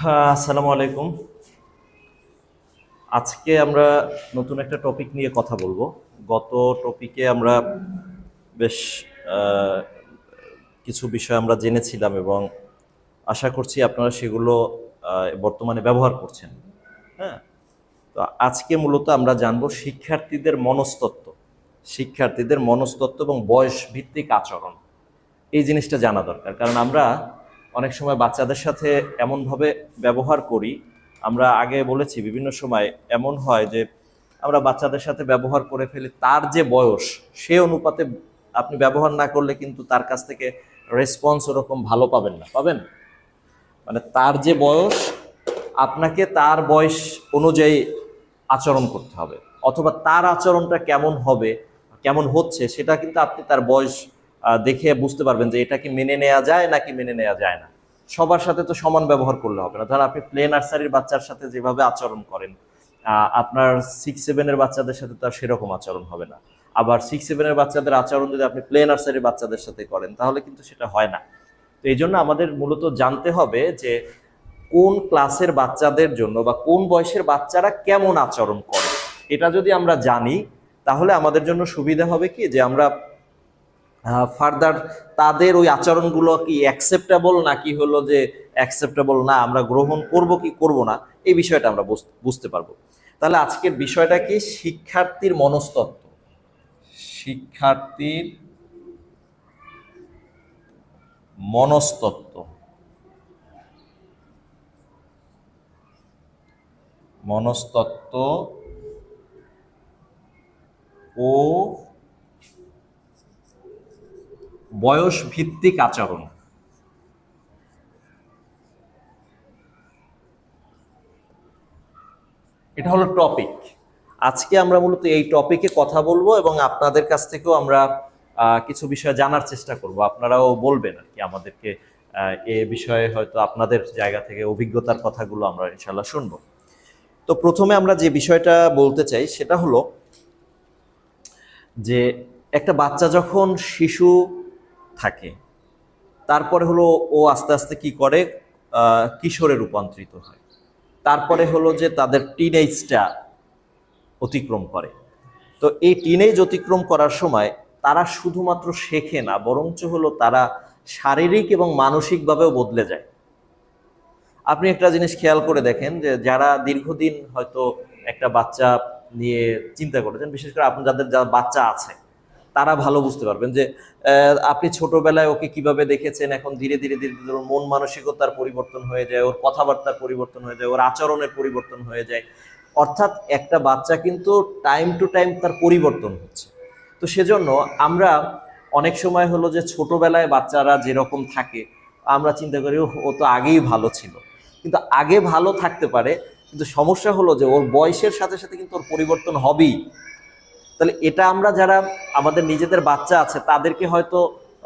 হ্যাঁ, আসসালামু আলাইকুম। আজকে আমরা নতুন একটা টপিক নিয়ে কথা বলবো। গত টপিকে আমরা বেশ আহ, কিছু বিষয় আমরা জেনেছিলাম এবং আশা করছি আপনারা সেগুলো বর্তমানে ব্যবহার করছেন। হ্যাঁ, তো আজকে মূলত আমরা জানবো শিক্ষার্থীদের মনস্তত্ত্ব এবং বয়স ভিত্তিক আচরণ। এই জিনিসটা জানা দরকার, কারণ আমরা অনেক সময় বাচ্চাদের সাথে এমনভাবে ব্যবহার করি। আমরা আগে বলেছি বিভিন্ন সময় এমন হয় যে আমরা বাচ্চাদের সাথে ব্যবহার করে ফেলি তার যে বয়স সে অনুপাতে। আপনি ব্যবহার না করলে কিন্তু তার কাছ থেকে রেসপন্স ওরকম ভালো পাবেন না, পাবেন মানে তার যে বয়স আপনাকে তার বয়স অনুযায়ী আচরণ করতে হবে, অথবা তার আচরণটা কেমন হবে, কেমন হচ্ছে সেটা কিন্তু আপনি তার বয়স দেখে বুঝতে পারবেন যে এটা কি মেনে নেওয়া যায় নাকি মেনে নেওয়া যায় না। সবার সাথে তো সমান ব্যবহার করলে হবে না। ধর আপনি প্লে নার্সারির বাচ্চার সাথে যেভাবে আচরণ করেন, আপনার 6-7-এর বাচ্চাদের সাথে তো আর সেরকম আচরণ হবে না। আবার 6-7-এর বাচ্চাদের আচরণ যদি আপনি প্লে নার্সারির বাচ্চাদের সাথে করেন তাহলে কিন্তু সেটা হয় না। তো এই জন্য আমাদের মূলত জানতে হবে যে কোন ক্লাসের বাচ্চাদের জন্য বা কোন বয়সের বাচ্চারা কেমন আচরণ করে। এটা যদি আমরা জানি তাহলে আমাদের জন্য সুবিধা হবে কি, যে আমরা ফার্দার তাদের ওই আচরণগুলো কি অ্যাকসেপ্টেবল নাকি হলো যে অ্যাকসেপ্টেবল না, আমরা গ্রহণ করব কি করব না, এই বিষয়টা আমরা বুঝতে পারবো। তাহলে আজকের বিষয়টা কি, শিক্ষার্থীর মনস্তত্ত্ব। শিক্ষার্থীর মনস্তত্ত্ব মনস্তত্ত্ব ও বয়স ভিত্তিক আচরণ। এটা হলো টপিক। আজকে আমরা মূলত এই টপিকে কথা বলবো এবং আপনাদের কাছ থেকেও আমরা কিছু বিষয় জানার চেষ্টা করব। আপনারাও বলবেন আর কি আমাদেরকে, এ বিষয়ে হয়তো আপনাদের জায়গা থেকে অভিজ্ঞতার কথাগুলো আমরা ইনশাল্লাহ শুনবো। তো প্রথমে আমরা যে বিষয়টা বলতে চাই সেটা হলো যে একটা বাচ্চা যখন শিশু থাকে, তারপরে হলো ও আস্তে আস্তে কি করে, কিশোরে রূপান্তরিত হয়। তারপরে হলো যে তাদের টিনেজটা অতিক্রম করে। তো এই টিনেজ অতিক্রম করার সময় তারা শুধুমাত্র শেখে না, বরঞ্চ হলো তারা শারীরিক এবং মানসিকভাবেও বদলে যায়। আপনি একটা জিনিস খেয়াল করে দেখেন যে যারা দীর্ঘদিন হয়তো একটা বাচ্চা নিয়ে চিন্তা করেছেন, বিশেষ করে আপনি যাদের বাচ্চা আছে তারা ভালো বুঝতে পারবেন যে আপনি ছোটবেলায় ওকে কিভাবে দেখেছেন, এখন ধীরে ধীরে ধীরে ধীরে ওর মন মানসিকতার পরিবর্তন হয়ে যায়, ওর কথাবার্তার পরিবর্তন হয়ে যায়, ওর আচরণের পরিবর্তন হয়ে যায়। অর্থাৎ একটা বাচ্চা কিন্তু টাইম টু টাইম তার পরিবর্তন হচ্ছে। তো সেজন্য আমরা অনেক সময় হলো যে ছোটবেলায় বাচ্চারা যেরকম থাকে আমরা চিন্তা করি ও তো আগেই ভালো ছিল, কিন্তু আগে ভালো থাকতে পারে, কিন্তু সমস্যা হলো যে ওর বয়সের সাথে সাথে কিন্তু ওর পরিবর্তন হবেই। তাহলে এটা আমরা যারা আমাদের নিজেদের বাচ্চা আছে তাদেরকে হয়তো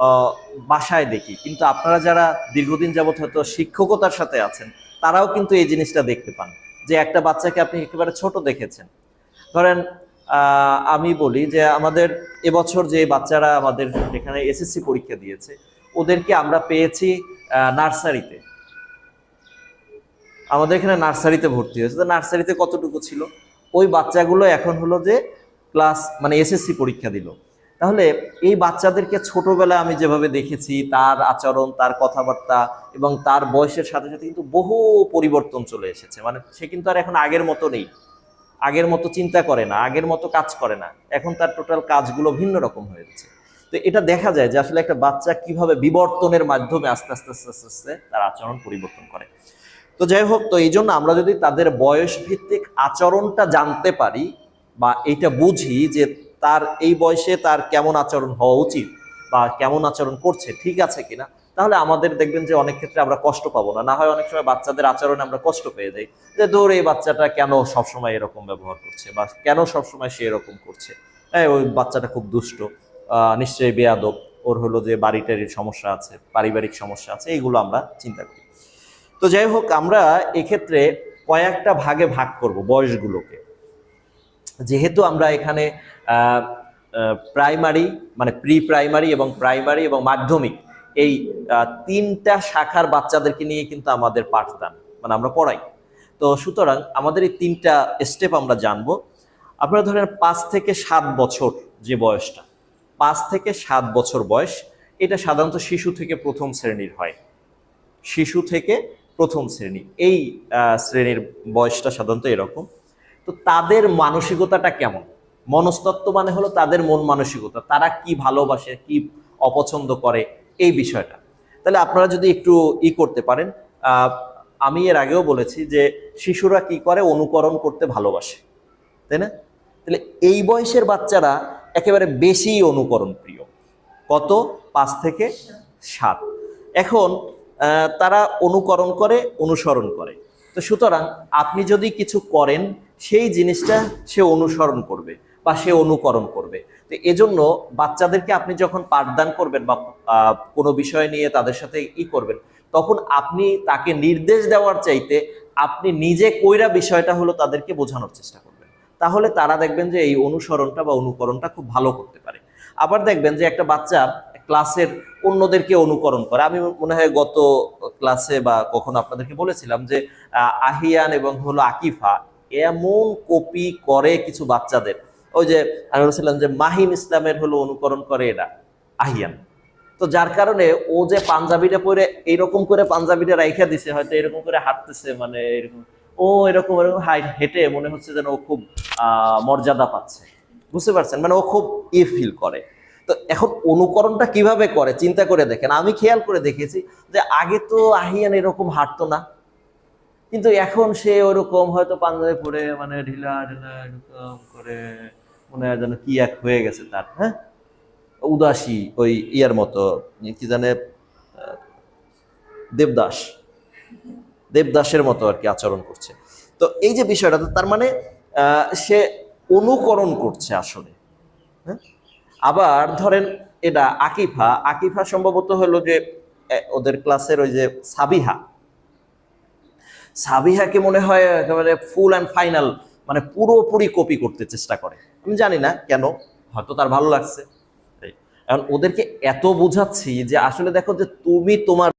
আহ, বাসায় দেখি, কিন্তু আপনারা যারা দীর্ঘদিন যাবত হয়তো শিক্ষকতার সাথে আছেন তারাও কিন্তু এই জিনিসটা দেখতে পান যে একটা বাচ্চাকে আপনি একেবারে ছোট দেখেছেন। ধরেন আমি বলি যে আমাদের এবছর যে বাচ্চারা আমাদের এখানে এসএসসি পরীক্ষা দিয়েছে ওদেরকে আমরা পেয়েছি নার্সারিতে। আমাদের এখানে নার্সারিতে ভর্তি হয়েছে। তো নার্সারিতে কতটুকু ছিল, ওই বাচ্চাগুলো এখন হলো যে ক্লাস মানে এসএসসি পরীক্ষা দিল। তাহলে এই বাচ্চাদেরকে ছোটবেলায় আমি যেভাবে দেখেছি তার আচরণ, তার কথাবার্তা এবং তার বয়সের সাথে সাথে কিন্তু বহু পরিবর্তন চলে এসেছে। মানে সে কিন্তু আর এখন আগের মতো নেই, আগের মতো চিন্তা করে না, আগের মতো কাজ করে না, এখন তার টোটাল কাজগুলো ভিন্ন রকম হয়েছে। তো এটা দেখা যায় যে আসলে একটা বাচ্চা কিভাবে বিবর্তনের মাধ্যমে আস্তে আস্তে আস্তে আস্তে আস্তে তার আচরণ পরিবর্তন করে। তো যাই হোক, তো এই জন্য আমরা যদি তাদের বয়স ভিত্তিক আচরণটা জানতে পারি বা এইটা বুঝি যে তার এই বয়সে তার কেমন আচরণ হওয়া উচিত বা কেমন আচরণ করছে ঠিক আছে কিনা, তাহলে আমাদের দেখবেন যে অনেক ক্ষেত্রে আমরা কষ্ট পাবো না। না হয় অনেক সময় বাচ্চাদের আচরণে আমরা কষ্ট পেয়ে যাই যে ধর এই বাচ্চাটা কেন সবসময় এরকম ব্যবহার করছে বা কেন সবসময় সে এরকম করছে, ওই বাচ্চাটা খুব দুষ্ট, নিশ্চয়ই বেয়াদব, ওর হলো যে বাড়িটারির সমস্যা আছে, পারিবারিক সমস্যা আছে, এইগুলো আমরা চিন্তা করি। তো যাই হোক, আমরা এক্ষেত্রে কয়েকটা ভাগে ভাগ করব বয়সগুলোকে। যেহেতু আমরা এখানে প্রাইমারি মানে প্রি প্রাইমারি এবং প্রাইমারি এবং মাধ্যমিক এই তিনটা শাখার বাচ্চাদেরকে নিয়ে কিন্তু আমাদের পাঠদান। মানে আমরা পড়াই। তো সুতরাং আমাদের এই 3টা স্টেপ আমরা জানবো। আপনারা ধরেন 5 থেকে 7 বছর যে বয়সটা, 5 থেকে 7 বছর বয়স, এটা সাধারণত শিশু থেকে প্রথম শ্রেণীর হয়। শিশু থেকে প্রথম শ্রেণী, এই শ্রেণীর বয়সটা সাধারণত এরকম। তো তাদের মানসিকতাটা কেমন? মনস্তত্ত্ব মানে হলো তাদের মন মানসিকতা, তারা কি ভালোবাসে, কি অপছন্দ করে, এই বিষয়টা। তাহলে আপনারা যদি একটু করতে পারেন, আহ, আমি এর আগেও বলেছি যে শিশুরা কি করে, অনুকরণ করতে ভালোবাসে, তাই না? তাহলে এই বয়সের বাচ্চারা একেবারে বেশি অনুকরণ প্রিয়। কত? 5 থেকে 7। এখন তারা অনুকরণ করে, অনুসরণ করে। তো সুতরাং আপনি যদি কিছু করেন, সেই জিনিসটা সে অনুসরণ করবে বা সে অনুকরণ করবে। তো এজন্য বাচ্চাদেরকে আপনি যখন পাঠদান করবেন বা কোনো বিষয় নিয়ে তাদের সাথে করবেন, তখন আপনি তাকে নির্দেশ দেওয়ার চাইতে আপনি নিজে কইরা বিষয়টা হলো তাদেরকে বোঝানোর চেষ্টা করবেন। তাহলে তারা দেখবেন যে এই অনুসরণটা বা অনুকরণটা খুব ভালো করতে পারে। আবার দেখবেন যে একটা বাচ্চা ক্লাসের অন্যদেরকে অনুকরণ করে। আমি মনে হয় গত ক্লাসে বা কখনো আপনাদেরকে বলেছিলাম যে আহিয়ান এবং হলো আকিফা এমন কপি করে কিছু বাচ্চাদের। ওই যে আমি বলেছিলাম যে মাহিম ইসলামের হলো অনুকরণ করে এরা, আহিয়ান। তো যার কারণে ও যে পাঞ্জাবিটা পরে এইরকম করে পাঞ্জাবিটা রাইখা দিছে, হয়তো এরকম করে হাঁটতেছে, মানে এরকম ও এরকম এরকম হেঁটে মনে হচ্ছে যেন ও খুব মর্যাদা পাচ্ছে। বুঝতে পারছেন? মানে ও খুব ফিল করে। তো এখন অনুকরণটা কিভাবে করে চিন্তা করে দেখেন। আমি খেয়াল করে দেখেছি যে আগে তো আহিয়ান এরকম হাঁটতো না, কিন্তু এখন সে ওরকম হয়তো পাঞ্জাবি পরে মানে ঢিলা ঢিলা এরকম করে মনে হয় যেন কি এক হয়ে গেছে তার, হ্যাঁ, উদাসী, ওই ইয়ার মতো, কি জানে, দেবদাস, দেবদাসের মতো আর কি আচরণ করছে। তো এই যে বিষয়টা, তো তার মানে সে অনুকরণ করছে আসলে, হ্যাঁ। আবার ধরেন এটা আকিফা, আকিফা সম্ভবত হলো যে ওদের ক্লাসের ওই যে সাবিহা, সাবিহাকে মনে হয় একেবারে ফুল অ্যান্ড ফাইনাল, মানে পুরোপুরি কপি করতে চেষ্টা করে। আমি জানি না কেন, হয়তো তার ভালো লাগছে। এখন ওদেরকে এত বুঝাচ্ছি যে আসলে দেখো যে তুমি তোমার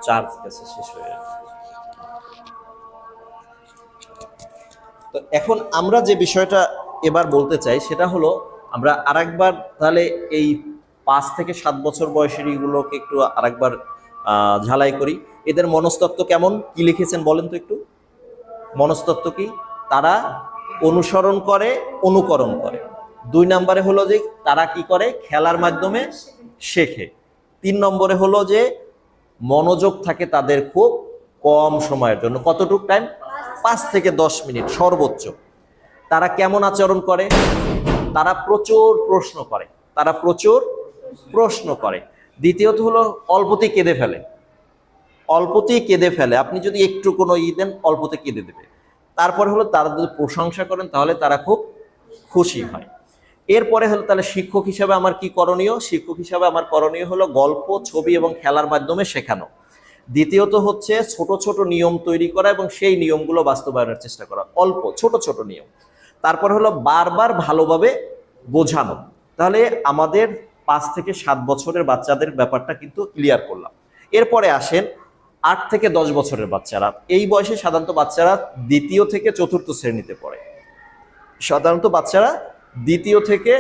চার্জ গেছে, শেষ হয়ে গেছে। তো এখন আমরা যে বিষয়টা এবার বলতে চাই সেটা হলো, আমরা আরেকবার তাহলে এই 5 থেকে 7 বছর বয়সের এইগুলোকে একটু আরেকবার ঝালাই করি। এদের মনস্তত্ত্ব কেমন, কি লিখেছেন বলেন তো একটু। মনস্তত্ত্ব কি? তারা অনুসরণ করে, অনুকরণ করে। 2 নম্বরে হলো যে তারা কি করে, খেলার মাধ্যমে শেখে। 3 নম্বরে হলো যে মনোযোগ থাকে তাদের খুব কম সময়ের জন্য। কতটুক টাইম? 5 থেকে 10 মিনিট সর্বোচ্চ। তারা কেমন আচরণ করে? তারা প্রচুর প্রশ্ন করে, তারা প্রচুর প্রশ্ন করে। দ্বিতীয়ত হলো অল্পতেই কেঁদে ফেলে, অল্পতেই কেঁদে ফেলে। আপনি যদি একটু কোনো দেন অল্পতে কেঁদে দেবে। তারপরে হলো তারা যদি প্রশংসা করেন তাহলে তারা খুব খুশি হয়। এরপরে হলো তাহলে শিক্ষক হিসাবে আমার কি করণীয়? শিক্ষক হিসাবে আমার করণীয় হলো গল্প, ছবি এবং খেলার মাধ্যমে শেখানো। দ্বিতীয়ত হচ্ছে ছোট ছোট নিয়ম তৈরি করা এবং সেই নিয়মগুলো বাস্তবায়নের চেষ্টা করা, অল্প ছোট ছোট নিয়ম। তারপর হলো বারবার ভালোভাবে বোঝানো। তাহলে আমাদের 5 থেকে 7 বছরের বাচ্চাদের ব্যাপারটা কিন্তু ক্লিয়ার করলাম। এরপরে আসেন 8 থেকে 10 বছরের বাচ্চারা। এই বয়সে সাধারণত বাচ্চারা 2য় থেকে 4র্থ শ্রেণীতে পড়ে। সাধারণত বাচ্চারা 2য় থেকে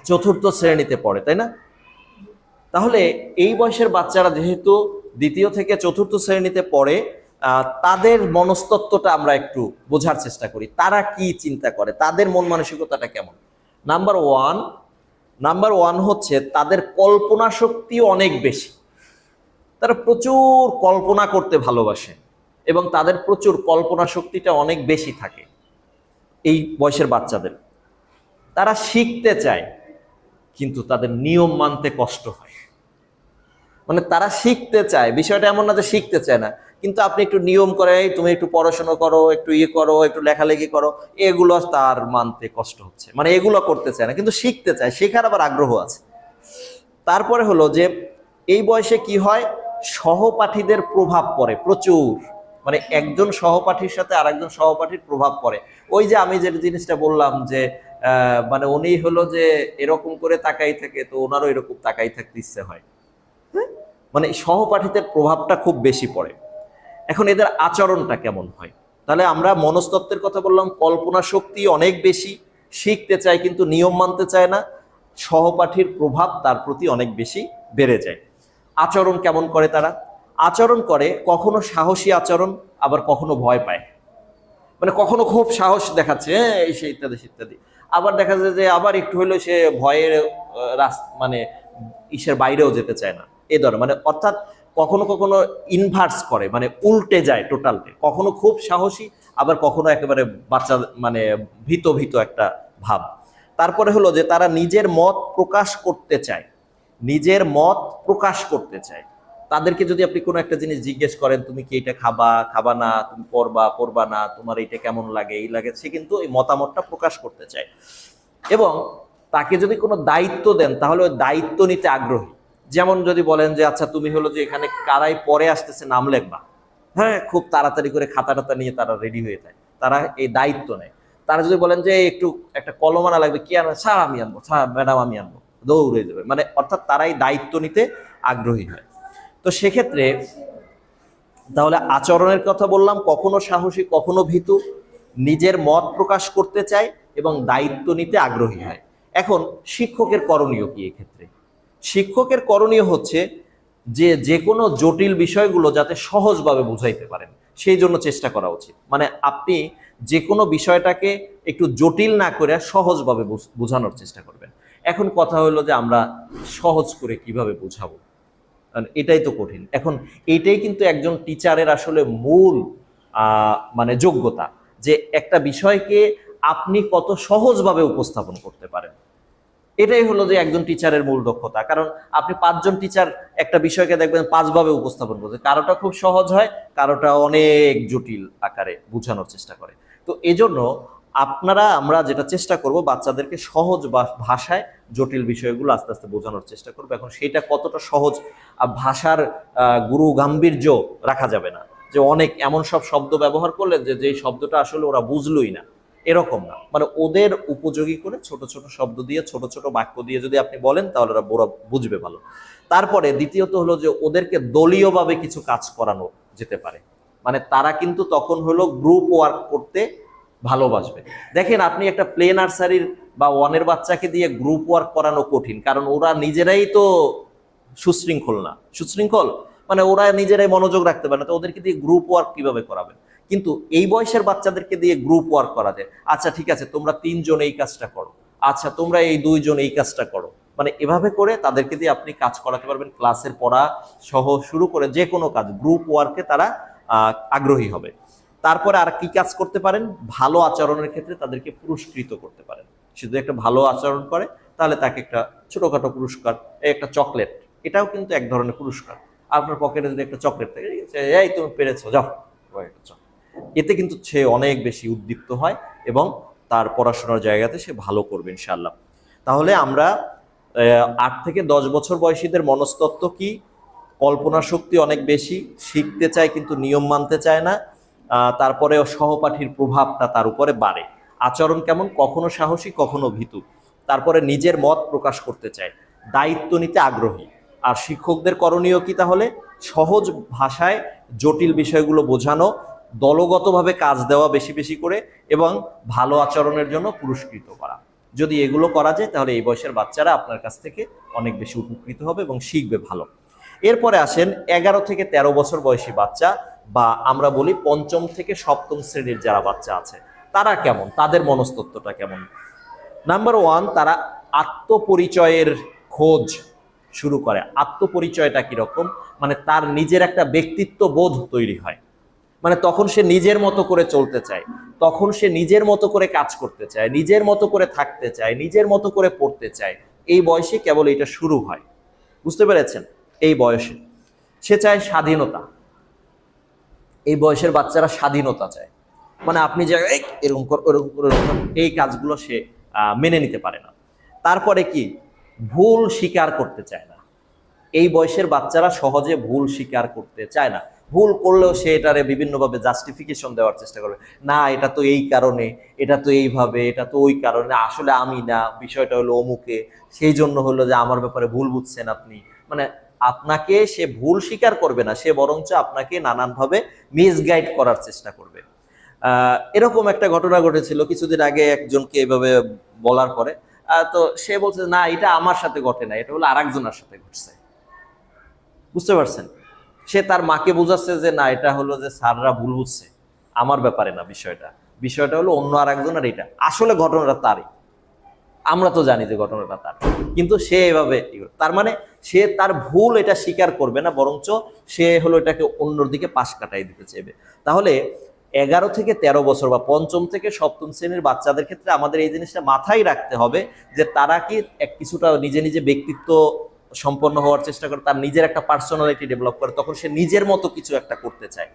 4র্থ শ্রেণীতে পড়ে, তাই না? তাহলে এই বয়সের বাচ্চারা যেহেতু 2য় থেকে 4র্থ শ্রেণীতে পড়ে, তাদের মনস্তত্ত্বটা আমরা একটু বোঝার চেষ্টা করি। তারা কি চিন্তা করে, তাদের মন মানসিকতাটা কেমন। নাম্বার ওয়ান হচ্ছে তাদের কল্পনা শক্তি অনেক বেশি। তারা প্রচুর কল্পনা করতে ভালোবাসে এবং তাদের প্রচুর কল্পনা শক্তিটা অনেক বেশি থাকে এই বয়সের বাচ্চাদের। তারা শিখতে চায় কিন্তু তাদের নিয়ম মানতে কষ্ট হয়। মানে তারা শিখতে চায়, বিষয়টা এমন না যে শিখতে চায় না, কিন্তু আপনি একটু নিয়ম করে, তুমি একটু পড়াশোনা করো, একটু করো, একটু লেখালেখি করো, এগুলো তার মানতে কষ্ট হচ্ছে। মানে এগুলো করতে চায় না, কিন্তু শিখতে চায়, শেখার আবার আগ্রহ আছে। তারপরে হলো যে এই বয়সে কি হয়, সহপাঠীদের প্রভাব পড়ে প্রচুর। মানে একজন সহপাঠীর সাথে আরেকজন সহপাঠীর প্রভাব পড়ে। ওই যে আমি যে জিনিসটা বললাম যে মানে উনি হলো যে এরকম করে তাকাই থাকে, তো ওনারও এরকম তাকাই থাকতে ইচ্ছে হয়। মানে সহপাঠীদের প্রভাবটা খুব বেশি পড়ে। এখন এদের আচরণটা কেমন হয়? তাহলে আমরা মনস্তত্ত্বের কথা বললাম, কল্পনা শক্তি অনেক বেশি, শিখতে চায় কিন্তু নিয়ম মানতে চায় না, সহপাঠীর প্রভাব তার প্রতি অনেক বেশি বেড়ে যায়। আচরণ কেমন করে তারা? আচরণ করে কখনো সাহসী আচরণ, আবার কখনো ভয় পায়। মানে কখনো খুব সাহস দেখাচ্ছে, এই সে ইত্যাদি ইত্যাদি, আবার দেখা যায় যে আবার একটু হলেও সে ভয়ের মানে ইসের বাইরেও যেতে চায় না, এই ধরনের। মানে অর্থাৎ কখনো কখনো ইনভার্স করে, মানে উল্টে যায় টোটালটা। কখনো খুব সাহসী, আবার কখনো একেবারে বাচ্চা মানে ভীত ভীত একটা ভাব। তারপরে হলো যে তারা নিজের মত প্রকাশ করতে চায়, নিজের মত প্রকাশ করতে চায়। তাদেরকে যদি আপনি কোনো একটা জিনিস জিজ্ঞেস করেন, তুমি কি এটা খাবা, খাবা না, তুমি পড়বা, পড়বা না, তোমার এটা কেমন লাগে, এই লাগে, সে কিন্তু এই মতামতটা প্রকাশ করতে চায়। এবং তাকে যদি কোনো দায়িত্ব দেন তাহলে ওই দায়িত্ব নিতে আগ্রহী। যেমন যদি বলেন যে আচ্ছা তুমি হলো যে এখানে কারাই পরে আসতেছে, নাম লেখবা, হ্যাঁ, খুব তাড়াতাড়ি করে খাতা টাতা নিয়ে তারা রেডি হয়ে যায়, তারা এই দায়িত্ব নেয়। তারা যদি বলেন যে একটু একটা কলম আনা লাগবে, কি আনা, স্যার আমি আনবো, স্যার ম্যাডাম আমি আনবো, দৌড়ে যাবে। মানে অর্থাৎ তারাই দায়িত্ব নিতে আগ্রহী হয়। তো সেক্ষেত্রে তাহলে আচরণের কথা বললাম, কখনো সাহসী, কখনো ভীতু, নিজের মত প্রকাশ করতে চায় এবং দায়িত্ব নিতে আগ্রহী হয়। এখন শিক্ষকের করণীয় কি এক্ষেত্রে? শিক্ষকের করণীয় হচ্ছে যে কোনো জটিল বিষয়গুলো যাতে সহজভাবে বুঝাইতে পারেন সেই জন্য চেষ্টা করা উচিত। মানে আপনি যে কোনো বিষয়টাকে একটু জটিল না করে সহজভাবে বোঝানোর চেষ্টা করবেন। এখন কথা হলো যে আমরা সহজ করে কিভাবে বোঝাবো, এটাই তো কঠিন। এখন এটাই কিন্তু একজন টিচারের আসলে মূল মানে যোগ্যতা, যে একটা বিষয়কে আপনি কত সহজভাবে উপস্থাপন করতে পারেন। এটাই হলো যে একজন টিচারের মূল দক্ষতা। কারণ আপনি 5জন টিচার একটা বিষয়কে দেখবেন 5ভাবে উপস্থাপন করতে, কারোটা খুব সহজ হয়, কারোটা অনেক জটিল আকারে বোঝানোর চেষ্টা করে। তো এজন্য আমরা যেটা চেষ্টা করব, বাচ্চাদেরকে সহজ ভাষায় জটিল বিষয়গুলো আস্তে আস্তে বোঝানোর চেষ্টা করবো। এখন সেটা কতটা সহজ, ভাষার গুরু গাম্ভীর্য রাখা যাবে না, যে অনেক এমন সব শব্দ ব্যবহার করলেন যে যেই শব্দটা আসলে ওরা বুঝলই না, এরকম না, মানে ওদের উপযোগী করে ছোট ছোট শব্দ দিয়ে ছোট ছোট বাক্য দিয়ে যদি আপনি বলেন তাহলে ওরা বুঝবে ভালো। তারপরে দ্বিতীয়ত হলো যে ওদেরকে দলীয়ভাবে কিছু কাজ করানো যেতে পারে, মানে তারা কিন্তু তখন হলো গ্রুপ ওয়ার্ক করতে ভালোবাসবে। দেখেন আপনি একটা প্লে নার্সারির বা ওয়ানের বাচ্চাকে দিয়ে গ্রুপ ওয়ার্ক করানো কঠিন, কারণ ওরা নিজেরাই তো সুশৃঙ্খল, মানে ওরা নিজেরাই মনোযোগ রাখতে পারে না, তো ওদেরকে দিয়ে গ্রুপ ওয়ার্ক কিভাবে করাবেন? কিন্তু এই বয়সের বাচ্চাদেরকে দিয়ে গ্রুপ ওয়ার্ক করা যায়। আচ্ছা ঠিক আছে, তোমরা 3 জন এই কাজটা করো, আচ্ছা তোমরা এই 2 জন এই কাজটা করো, মানে এভাবে করে তাদেরকে দিয়ে আপনি কাজ করাতে পারবেন। ক্লাসের পড়া সহ শুরু করে যে কোনো কাজ গ্রুপ ওয়ার্কে তারা আগ্রহী হবে। তারপরে আর কি কাজ করতে পারেন? ভালো আচরণের ক্ষেত্রে তাদেরকে পুরস্কৃত করতে পারেন। শুধু একটা ভালো আচরণ করে তাহলে তাকে একটা ছোটখাটো পুরস্কার, একটা চকলেট, এটাও কিন্তু এক ধরনের পুরস্কার। আপনার পকেটে যদি একটা চকলেট থাকে, এই তুমি পেরেছো, যাও একটা চকলেট, এতে কিন্তু সে অনেক বেশি উদ্দীপ্ত হয় এবং তার পড়াশোনার জায়গাতে সে ভালো করবে ইনশাআল্লাহ। তাহলে আমরা 8 থেকে 10 বছর বয়সীদের মনস্তত্ত্ব কি? কল্পনা শক্তি অনেক বেশি, শিখতে চায় কিন্তু নিয়ম মানতে চায় না। তারপরে সহপাঠীর প্রভাবটা তার উপরে বাড়ে। আচরণ কেমন? কখনো সাহসী, কখনো ভীতু। তারপরে নিজের মত প্রকাশ করতে চায়, দায়িত্ব নিতে আগ্রহী। আর শিক্ষকদের করণীয় কি তাহলে? সহজ ভাষায় জটিল বিষয়গুলো বোঝানো, দলগতভাবে কাজ দেওয়া বেশি বেশি করে, এবং ভালো আচরণের জন্য পুরস্কৃত করা। যদি এগুলো করা যায় তাহলে এই বয়সের বাচ্চারা আপনার কাছ থেকে অনেক বেশি উপকৃত হবে এবং শিখবে ভালো। এরপরে আসেন 11 থেকে 13 বছর বয়সী বাচ্চা, বা আমরা বলি 5ম থেকে 7ম শ্রেণীর যারা বাচ্চা আছে, তারা কেমন? তাদের মনস্তত্ত্বটা কেমন? নাম্বার 1, তারা আত্মপরিচয়ের খোঁজ শুরু করে। আত্মপরিচয়টা কিরকম? মানে তার নিজের একটা ব্যক্তিত্ব বোধ তৈরি হয়, মানে তখন সে নিজের মতো করে চলতে চায়, তখন সে নিজের মতো করে কাজ করতে চায়, নিজের মতো করে থাকতে চায়, নিজের মতো করে পড়তে চায়। এই বয়সে কেবল এটা শুরু হয়, বুঝতে পেরেছেন? এই বয়সে সে চায় স্বাধীনতা। এই বয়সের বাচ্চারা স্বাধীনতা চায়, মানে আপনি যে এরকম এই কাজগুলো সে মেনে নিতে পারে না। তারপরে কি? ভুল স্বীকার করতে চায় না। এই বয়সের বাচ্চারা সহজে ভুল স্বীকার করতে চায় না। ভুল করলেও সে এটারে বিভিন্নভাবে জাস্টিফিকেশন দেওয়ার চেষ্টা করবে, না এটা তো এই কারণে, এটা তো এইভাবে, এটা তো ওই কারণে, আসলে আমি না, বিষয়টা হলো অমুকে, সেই জন্য হলো যে আমার ব্যাপারে ভুল বুঝছেন আপনি। মানে আপনাকে সে ভুল স্বীকার করবে না, সে বরঞ্চ আপনাকে নানানভাবে মিসগাইড করার চেষ্টা করবে। এরকম একটা ঘটনা ঘটেছিল কিছুদিন আগে, একজনকে এভাবে বলার পরে তো সে বলছে না এটা আমার সাথে ঘটে না, এটা হলো আরেকজনের সাথে ঘটছে। বুঝতে পারছেন? সে তার মাকে বোঝাচ্ছে যে না এটা হলো যে স্যাররা ভুল বুঝছে, আমার ব্যাপারে না বিষয়টা, বিষয়টা হলো অন্য আরেকজনের, এটা আসলে ঘটনাটা তারই, আমরা তো জানি যে ঘটনাটা তার, কিন্তু সে এভাবে, তার মানে সে তার ভুল এটা স্বীকার করবে না, বরঞ্চ সে হলো এটাকে অন্যর দিকে পাশ কাটাই দিতে চাইবে। তাহলে 11 থেকে 13 বছর বা 5ম থেকে 7ম শ্রেণীর বাচ্চাদের ক্ষেত্রে আমাদের এই জিনিসটা মাথায় রাখতে হবে যে তারা কি কিছুটা নিজে নিজে ব্যক্তিত্ব সম্পন্ন হওয়ার চেষ্টা করে, তার নিজের একটা পার্সোনালিটি ডেভেলপ করে, তখন সে নিজের মতো কিছু একটা করতে চায়।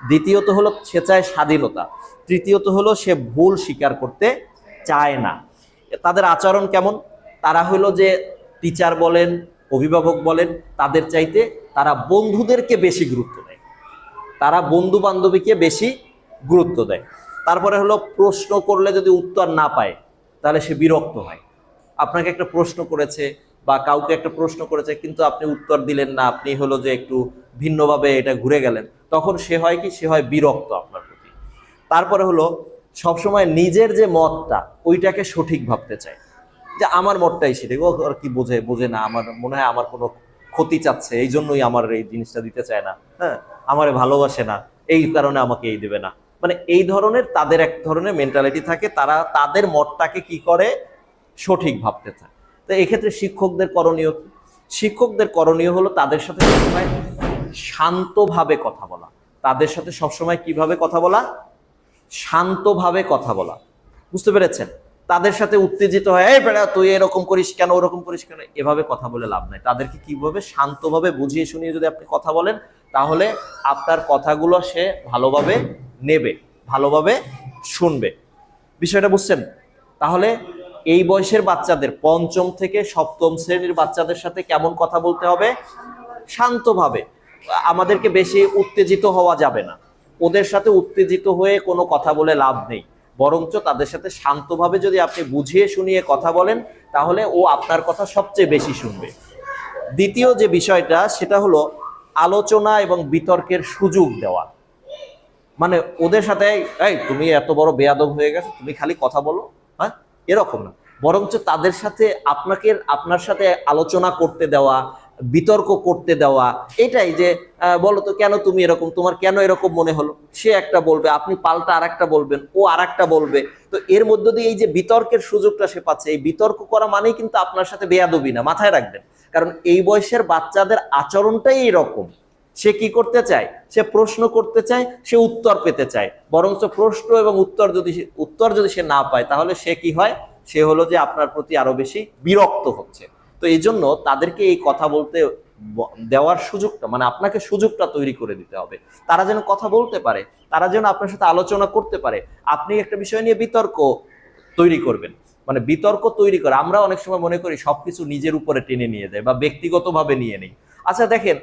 দ্বিতীয়ত হলো সে চায় স্বাধীনতা। তৃতীয়ত হলো সে ভুল স্বীকার করতে চায় না। তাদের আচরণ কেমন? তারা হলো যে টিচার বলেন, অভিভাবক বলেন, তাদের চাইতে তারা বন্ধুদেরকে বেশি গুরুত্ব দেয়, তারা বন্ধু বান্ধবীকে বেশি গুরুত্ব দেয়। তারপরে হলো প্রশ্ন করলে যদি উত্তর না পায় তাহলে সে বিরক্ত হয়। আপনাকে একটা প্রশ্ন করেছে বা কাউকে একটা প্রশ্ন করেছে কিন্তু আপনি উত্তর দিলেন না, আপনি হলো যে একটু ভিন্নভাবে এটা ঘুরে গেলেন, তখন সে হয় কি? সে হয় বিরক্ত আপনার প্রতি। তারপরে হলো সবসময় নিজের যে মতটা ওইটাকে সঠিক ভাবতে চায়, যে আমার মতটাই সেটাই, ও আর কি বোঝে, বোঝে না, আমার মনে হয় আমার কোনো ক্ষতি চাচ্ছে, এই জন্যই আমার এই জিনিসটা দিতে চায় না, হ্যাঁ আমারে ভালোবাসে না, এই কারণে আমাকে এই দেবে না। মানে এই ধরনের তাদের এক ধরনের মেন্টালিটি থাকে, তারা তাদের মতটাকে কি করে? সঠিক ভাবতে চায়। তো এক্ষেত্রে শিক্ষকদের করণীয় কি? শিক্ষকদের করণীয় হলো তাদের সাথে সবসময় শান্তভাবে কথা বলা। তাদের সাথে সবসময় কিভাবে কথা বলা? শান্তভাবে কথা বলা। বুঝতে পেরেছেন? তাদের সাথে উত্তেজিত হয়, এই বেড়া তুই এরকম করিস কেন, ওরকম করিস কেন, এভাবে কথা বলে লাভ নাই। তাদেরকে কিভাবে শান্তভাবে বুঝিয়ে শুনিয়ে যদি আপনি কথা বলেন তাহলে আপনার কথাগুলো সে ভালোভাবে নেবে, ভালোভাবে শুনবে। বিষয়টা বুঝছেন? তাহলে এই বয়সের বাচ্চাদের 5ম থেকে 7ম শ্রেণীর বাচ্চাদের সাথে কেমন কথা বলতে হবে? শান্তভাবে। আমাদেরকে বেশি উত্তেজিত হওয়া যাবে না, ওদের সাথে উত্তেজিত হয়ে কোনো কথা বলে লাভ নেই। বরঞ্চ তাদের সাথে শান্তভাবে যদি আপনি বুঝিয়ে শুনিয়ে কথা বলেন, তাহলে ও আপনার কথা সবচেয়ে বেশি শুনবে। দ্বিতীয় যে বিষয়টা সেটা হলো আলোচনা এবং বিতর্কের সুযোগ দেওয়া। মানে ওদের সাথে এই তুমি এত বড় বেয়াদব হয়ে গেছো, তুমি খালি কথা বলো, হ্যাঁ, এরকম না। বরঞ্চ তাদের সাথে আপনার সাথে আলোচনা করতে দেওয়া, বিতর্ক করতে দেওয়া। এটাই যে বলো তো কেন তুমি এরকম, তোমার কেন এরকম মনে হলো, সে একটা বলবে, আপনি পাল্টা আর একটা বলবেন, ও আর একটা বলবে। তো এর মধ্য দিয়ে এই যে বিতর্কের সুযোগটা সে পাচ্ছে, এই বিতর্ক করা মানেই কিন্তু আপনার সাথে বেয়াদবি না, মাথায় রাখবেন। কারণ এই বয়সের বাচ্চাদের আচরণটাই এরকম। সে কি করতে চায়, সে প্রশ্ন করতে চায়, সে উত্তর পেতে চায়। বরঞ্চ প্রশ্ন এবং উত্তর যদি সে না পায়, তাহলে সে কি হয়, সে হলো যে আপনার প্রতি আরো বেশি বিরক্ত হচ্ছে। তো এই জন্য তাদেরকে এই কথা বলতে দেওয়ার সুযোগটা, মানে আপনাকে সুযোগটা তৈরি করে দিতে হবে, তারা যেন কথা বলতে পারে, তারা যেন আপনার সাথে আলোচনা করতে পারে। আপনি একটা বিষয় নিয়ে বিতর্ক তৈরি করবেন, মানে বিতর্ক তৈরি করে আমরা অনেক সময় মনে করি সবকিছু নিজের উপরে টেনে নিয়ে যায় বা ব্যক্তিগতভাবে নিয়ে নেই। আচ্ছা দেখেন,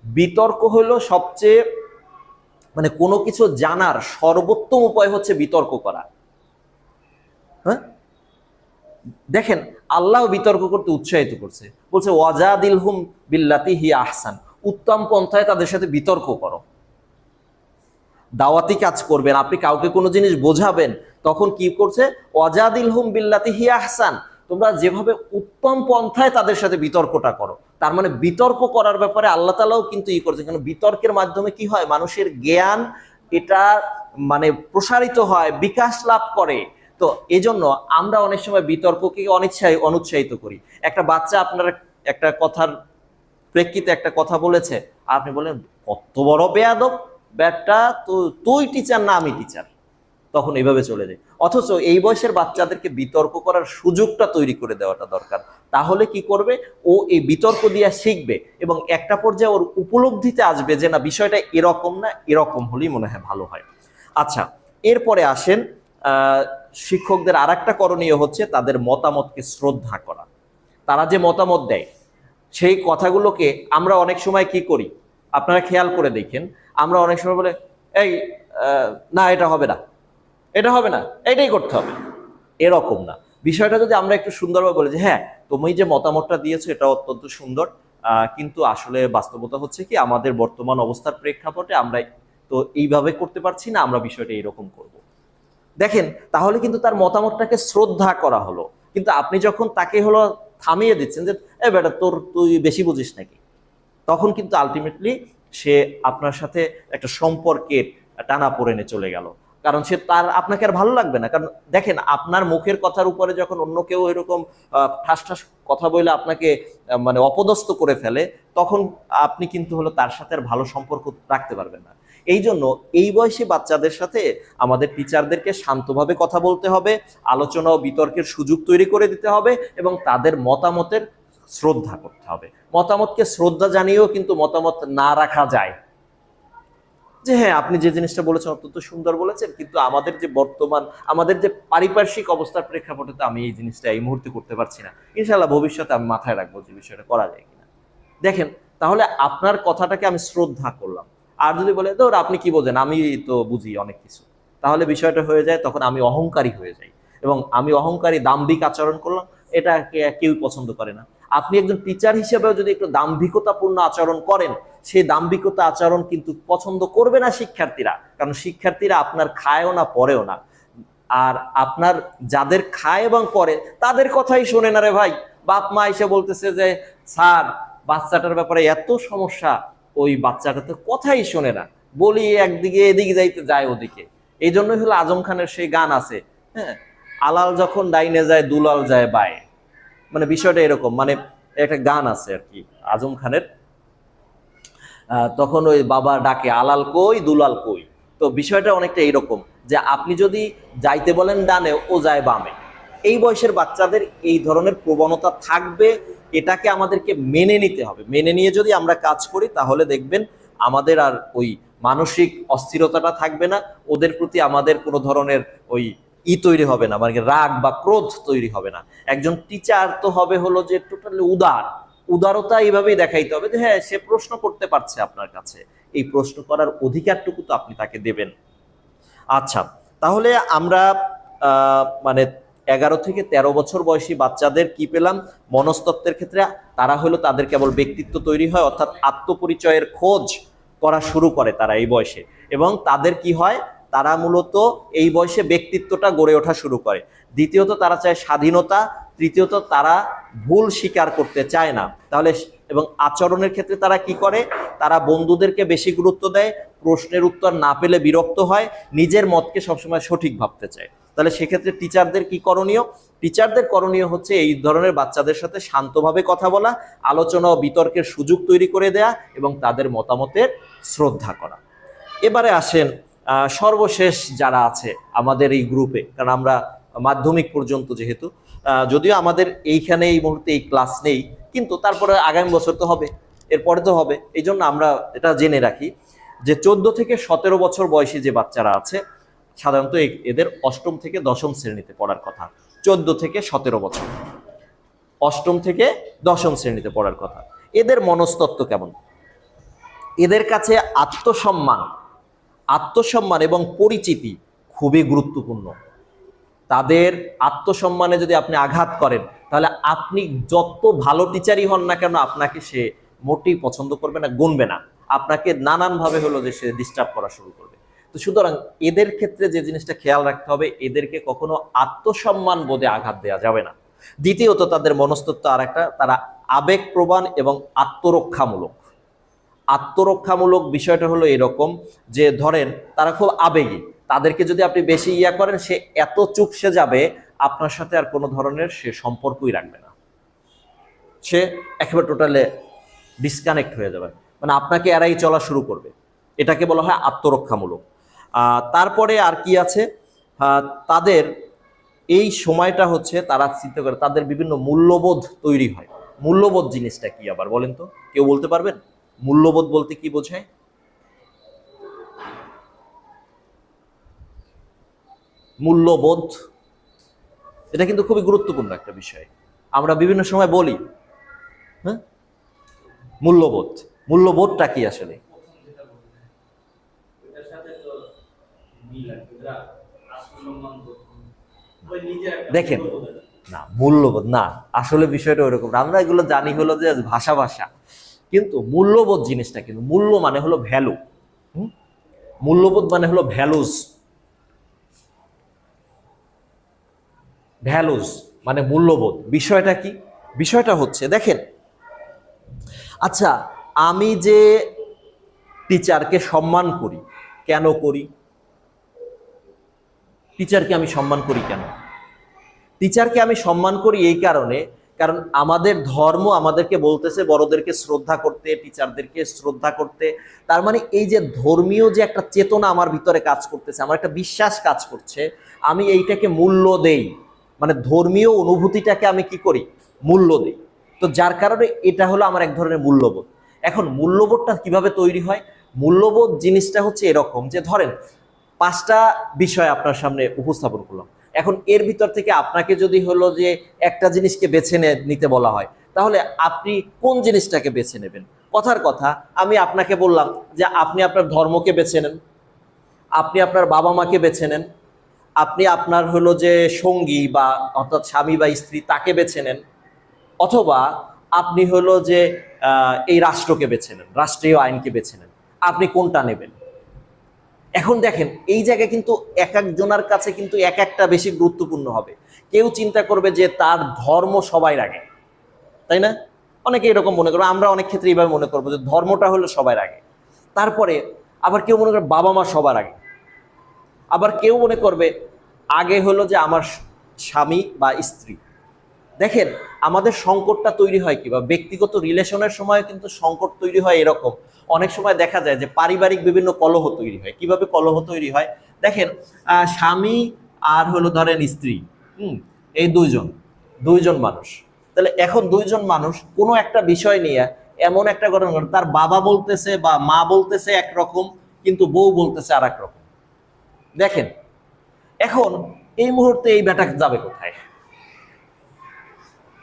বিতর্ক হলো সবচেয়ে, মানে কোনো কিছু জানার সর্বোত্তম উপায় হচ্ছে বিতর্ক করা। হ্যাঁ, দেখেন আল্লাহ বিতর্ক করতে উৎসাহিত করছে, বলছে ওয়াজাদিলহুম বিল্লাতি হিয়া আহসান, উত্তম পন্থায় তাদের সাথে বিতর্ক করো। দাওয়াতি কাজ করবেন, আপনি কাউকে কোনো জিনিস বোঝাবেন, তখন কি করছে, ওয়াজাদিলহুম বিল্লাতি হিয়া আহসান, তোমরা যেভাবে উত্তম পন্থায় তাদের সাথে বিতর্কটা করো। তার মানে বিতর্ক করার ব্যাপারে আল্লাহ তাআলাও কিন্তু করছে, কারণ বিতর্কের মাধ্যমে কি হয়, মানুষের জ্ঞান এটা মানে প্রসারিত হয়, বিকাশ লাভ করে। তো এজন্য আমরা অনেক সময় বিতর্ককে অনুৎসাহিত করি। একটা বাচ্চা আপনার একটা কথার প্রেক্ষিতে একটা কথা বলেছে, আপনি বলেন কত বড় বেয়াদব ব্যাটটা, তো তুই টিচার না আমি টিচার, তখন এইভাবে চলে যায়। অথচ এই বয়সের বাচ্চাদেরকে বিতর্ক করার সুযোগটা তৈরি করে দেওয়াটা দরকার। তাহলে কি করবে, ও এই বিতর্ক দিয়ে শিখবে এবং একটা পর্যায়ে ওর উপলব্ধিতে আসবে যে না, বিষয়টা এরকম না, এরকম হলেই মনে হয় ভালো হয়। আচ্ছা, এরপরে আসেন, শিক্ষকদের আর একটা করণীয় হচ্ছে তাদের মতামতকে শ্রদ্ধা করা। তারা যে মতামত দেয় সেই কথাগুলোকে আমরা অনেক সময় কি করি, আপনারা খেয়াল করে দেখেন, আমরা অনেক সময় বলে এই না এটা হবে না, এটা হবে না, এটাই করতে হবে, এরকম না। বিষয়টা যদি আমরা একটু সুন্দরভাবে বলি যে হ্যাঁ তুমি যে মতামতটা দিয়েছো এটা অত্যন্ত সুন্দর, কিন্তু আসলে বাস্তবতা হচ্ছে কি, আমাদের বর্তমান অবস্থার প্রেক্ষাপটে আমরা তো এইভাবে করতে পারছি না, আমরা বিষয়টা এরকম করব। দেখেন, তাহলে কিন্তু তার মতামতটাকে শ্রদ্ধা করা হলো। কিন্তু আপনি যখন তাকে হলো থামিয়ে দিচ্ছেন যে এ বেটা তুই বেশি বুঝিস নাকি, তখন কিন্তু আলটিমেটলি সে আপনার সাথে একটা সম্পর্কের টানাপোড়েনে চলে গেল। কারণ আপনাকে আর ভালো লাগবে না। কারণ দেখেন, আপনার মুখের কথার উপরে যখন অন্য কেউ এরকম ঠাস ঠাস কথা বলে আপনাকে মানে অপদস্থ করে ফেলে, তখন আপনি কিন্তু হলো তার সাথে আর ভালো সম্পর্ক রাখতে পারবেন না। এই জন্য এই বয়সী বাচ্চাদের সাথে আমাদের টিচারদেরকে শান্তভাবে কথা বলতে হবে, আলোচনা ও বিতর্কের সুযোগ তৈরি করে দিতে হবে এবং তাদের মতামতের শ্রদ্ধা করতে হবে। মতামতকে শ্রদ্ধা জানিয়েও কিন্তু মতামত না রাখা যায়, যে হ্যাঁ আপনি যে জিনিসটা বলেছেন অত্যন্ত সুন্দর বলেছেন, কিন্তু আমাদের যে পারিপার্শ্বিক অবস্থার প্রেক্ষাপটে তো আমি এই জিনিসটা এই মুহূর্তে করতে পারছি না, ইনশাআল্লাহ ভবিষ্যতে আমি মাথায় রাখবো যে বিষয়টা করা যায় কিনা। দেখেন, তাহলে আপনার কথাটাকে আমি শ্রদ্ধা করলাম। আর যদি বলে ধর আপনি কি বোঝেন, আমি তো বুঝি অনেক কিছু, তাহলে বিষয়টা হয়ে যায় তখন আমি অহংকারী হয়ে যাই, এবং আমি অহংকারী দাম্ভিক আচরণ করলাম, এটা কেউ পছন্দ করে না। আপনি একজন টিচার হিসেবেও যদি একটু দাম্ভিকতাপূর্ণ আচরণ করেন, সেই দাম্ভিকতা আচরণ কিন্তু পছন্দ করবে না শিক্ষার্থীরা, কারণ শিক্ষার্থীরা আপনার খায়ও না পরেও না। আর আপনার যাদের খায় এবং পরে তাদের কথাই শোনে না রে ভাই। বাপ মা এসে বলতেছে যে স্যার বাচ্চাটার ব্যাপারে এত সমস্যা, ওই বাচ্চাটা তো কথাই শোনে না, বলি একদিকে এদিকে যাইতে যায় ওদিকে। এই জন্যই হলো আজম খানের সেই গান আছে, হ্যাঁ, আলাল যখন ডাইনে যায় দুলাল যায় বায়ে, মানে বিষয়টা এরকম। মানে একটা গান আছে আর কি আজম খানের, তখন ওই বাবা ডাকে আলাল কই দুলাল কই। তো বিষয়টা অনেকটা এইরকম, যে আপনি যদি যাইতে বলেন ডানে, ও যায় বামে। এই বয়সের বাচ্চাদের এই ধরনের প্রবণতা থাকবে, এটাকে আমাদেরকে মেনে নিতে হবে। মেনে নিয়ে যদি আমরা কাজ করি, তাহলে দেখবেন আমাদের আর ওই মানসিক অস্থিরতাটা থাকবে না, ওদের প্রতি আমাদের কোনো ধরনের ওই তৈরি হবে না, মানে রাগ বা ক্রোধ তৈরি হবে না। একজন টিচার তো হবে হলো যে টোটালি উদারতা এইভাবেই দেখাইতে হবে যে হ্যাঁ সে প্রশ্ন করতে পারছে আপনার কাছে, এই প্রশ্ন করার অধিকারটুকু তো আপনি তাকে দেবেন। আচ্ছা, তাহলে আমরা মানে 11 থেকে 13 বছর বয়সী বাচ্চাদের কি পেলাম, মনস্তত্ত্বের ক্ষেত্রে তারা হলো তাদের কেবল ব্যক্তিত্ব তৈরি হয়, অর্থাৎ আত্মপরিচয়ের খোঁজ করা শুরু করে তারা এই বয়সে, এবং তাদের কি হয়, তারা মূলত এই বয়সে ব্যক্তিত্বটা গড়ে ওঠা শুরু করে। দ্বিতীয়ত তারা চায় স্বাধীনতা, তৃতীয়ত তারা ভুল স্বীকার করতে চায় না। তাহলে এবং আচরণের ক্ষেত্রে তারা কি করে, তারা বন্ধুদেরকে বেশি গুরুত্ব দেয়, প্রশ্নের উত্তর না পেলে বিরক্ত হয়, নিজের মতকে সবসময় সঠিক ভাবতে চায়। তাহলে সেক্ষেত্রে টিচারদের কি করণীয়? টিচারদের করণীয় হচ্ছে এই ধরনের বাচ্চাদের সাথে শান্তভাবে কথা বলা, আলোচনা ও বিতর্কের সুযোগ তৈরি করে দেয়া এবং তাদের মতামতের শ্রদ্ধা করা। এবারে আসেন সর্বশেষ যারা আছে আমাদের এই গ্রুপে, কারণ আমরা মাধ্যমিক পর্যন্ত যেহেতু, যদিও আমাদের এইখানে এই মুহূর্তে এই ক্লাস নেই, কিন্তু তারপরে আগামী বছর তো হবে, এরপরে তো হবে, এই জন্য আমরা এটা জেনে রাখি যে 14 থেকে 17 বছর বয়সী যে বাচ্চারা আছে সাধারণত এদের 8ম থেকে 10ম শ্রেণীতে পড়ার কথা। 14 থেকে 17 বছর, 8ম থেকে 10ম শ্রেণীতে পড়ার কথা। এদের মনস্তত্ত্ব কেমন? এদের কাছে আত্মসম্মান এবং পরিচিতি খুবই গুরুত্বপূর্ণ। তাদের আত্মসম্মানে যদি আপনি আঘাত করেন, তাহলে আপনি যত ভালো টিচারই হন না কেন, আপনাকে সে মোটেই পছন্দ করবে না, গুনবে না, আপনাকে নানানভাবে হলো যে সে ডিস্টার্ব করা শুরু করবে। তো সুতরাং এদের ক্ষেত্রে যে জিনিসটা খেয়াল রাখতে হবে, এদেরকে কখনো আত্মসম্মান বোধে আঘাত দেওয়া যাবে না। দ্বিতীয়ত তাদের মনস্তত্ত্ব আর একটা, তারা আবেগপ্রবণ এবং আত্মরক্ষামূলক বিষয়টা হলো এরকম যে ধরেন তারা খুব আবেগী, তাদেরকে যদি আপনি বেশি করেন, সে এত চুপসে যাবে আপনার সাথে আর কোনো ধরনের সে সম্পর্কই রাখবে না, সে একেবারে টোটালে ডিসকানেক্ট হয়ে যাবে, মানে আপনাকে এড়াই চলা শুরু করবে। এটাকে বলা হয় আত্মরক্ষামূলক। তারপরে আর কি আছে, তাদের এই সময়টা হচ্ছে তারা চিন্তা করে, তাদের বিভিন্ন মূল্যবোধ তৈরি হয়। মূল্যবোধ জিনিসটা কি আবার বলেন তো, কেউ বলতে পারবেন? মূল্যবোধ বলতে কি বোঝায়? মূল্যবোধ এটা কিন্তু খুবই গুরুত্বপূর্ণ একটা বিষয়, আমরা বিভিন্ন সময় বলি। হ্যাঁ, মূল্যবোধটা কি আসলে? দেখেন, না মূল্যবোধ না, আসলে বিষয়টা ওইরকম না। আমরা এগুলো জানি হলো যে ভাষা, কিন্তু মূল্যবোধ জিনিসটা কিন্তু, মূল্য মানে হলো ভ্যালু, মূল্যবোধ মানে হলো ভ্যালুজ মানে মূল্যবোধ। বিষয়টা কি? বিষয়টা হচ্ছে দেখেন, আচ্ছা আমি যে টিচারকে সম্মান করি, কেন করি? টিচারকে আমি সম্মান করি কেন? টিচারকে আমি সম্মান করি এই কারণে, কারণ আমাদের ধর্ম আমাদেরকে বলতেছে বড়দেরকে শ্রদ্ধা করতে, টিচারদেরকে শ্রদ্ধা করতে। তার মানে এই যে ধর্মীয় যে একটা চেতনা আমার ভিতরে কাজ করতেছে, আমার একটা বিশ্বাস কাজ করছে, আমি এইটাকে মূল্য দেই, মানে ধর্মীয় অনুভূতিটাকে আমি কি করি? মূল্য দিই। তো যার কারণে এটা হলো আমার এক ধরনের মূল্যবোধ। এখন মূল্যবোধটা কিভাবে তৈরি হয়? মূল্যবোধ জিনিসটা হচ্ছে এরকম যে ধরেন 5টা বিষয় আপনার সামনে উপস্থাপন করলাম, এখন এর ভিতর থেকে আপনাকে যদি হলো যে একটা জিনিসকে বেছে নিতে বলা হয়, তাহলে আপনি কোন জিনিসটাকে বেছে নেবেন? কথার কথা, আমি আপনাকে বললাম যে আপনি আপনার ধর্মকে বেছে নেন, আপনি আপনার বাবা মাকে বেছে নেন, আপনি আপনার হলো যে সঙ্গী বা অর্থাৎ স্বামী বা স্ত্রী তাকে বেছে নেন, অথবা আপনি হলো যে এই রাষ্ট্রকে বেছে নেন, রাষ্ট্রীয় আইনকে বেছে নেন, আপনি কোনটা নেবেন? এখন দেখেন এই জায়গায় কিন্তু এক একজনের কাছে কিন্তু এক একটা বেশি গুরুত্বপূর্ণ হবে। কেউ চিন্তা করবে যে তার ধর্ম সবার আগে, তাই না? অনেকে এরকম মনে করবে, আমরা অনেক ক্ষেত্রে এইভাবে মনে করবো যে ধর্মটা হলো সবার আগে। তারপরে আবার কেউ মনে করবে বাবা মা সবার আগে, আবার কেউ মনে করবে আগে হলো যে আমার স্বামী বা স্ত্রী। দেখেন আমাদের সংকটটা তৈরি হয় কি, বা ব্যক্তিগত রিলেশনের সময় কিন্তু সংকট তৈরি হয় এরকম। অনেক সময় দেখা যায় যে পারিবারিক বিভিন্ন কলহ তৈরি হয়। কিভাবে কলহ তৈরি হয়? দেখেন স্বামী আর হলো ধরেন স্ত্রী, এই দুইজন মানুষ, তাহলে এখন দুইজন মানুষ কোনো একটা বিষয় নিয়ে এমন একটা ঘটনা ঘটে, তার বাবা বলতেছে বা মা বলতেছে একরকম, কিন্তু বউ বলতেছে আর এক রকম। দেখেন এখন এই মুহূর্তে এই ব্যাটা যাবে কোথায়?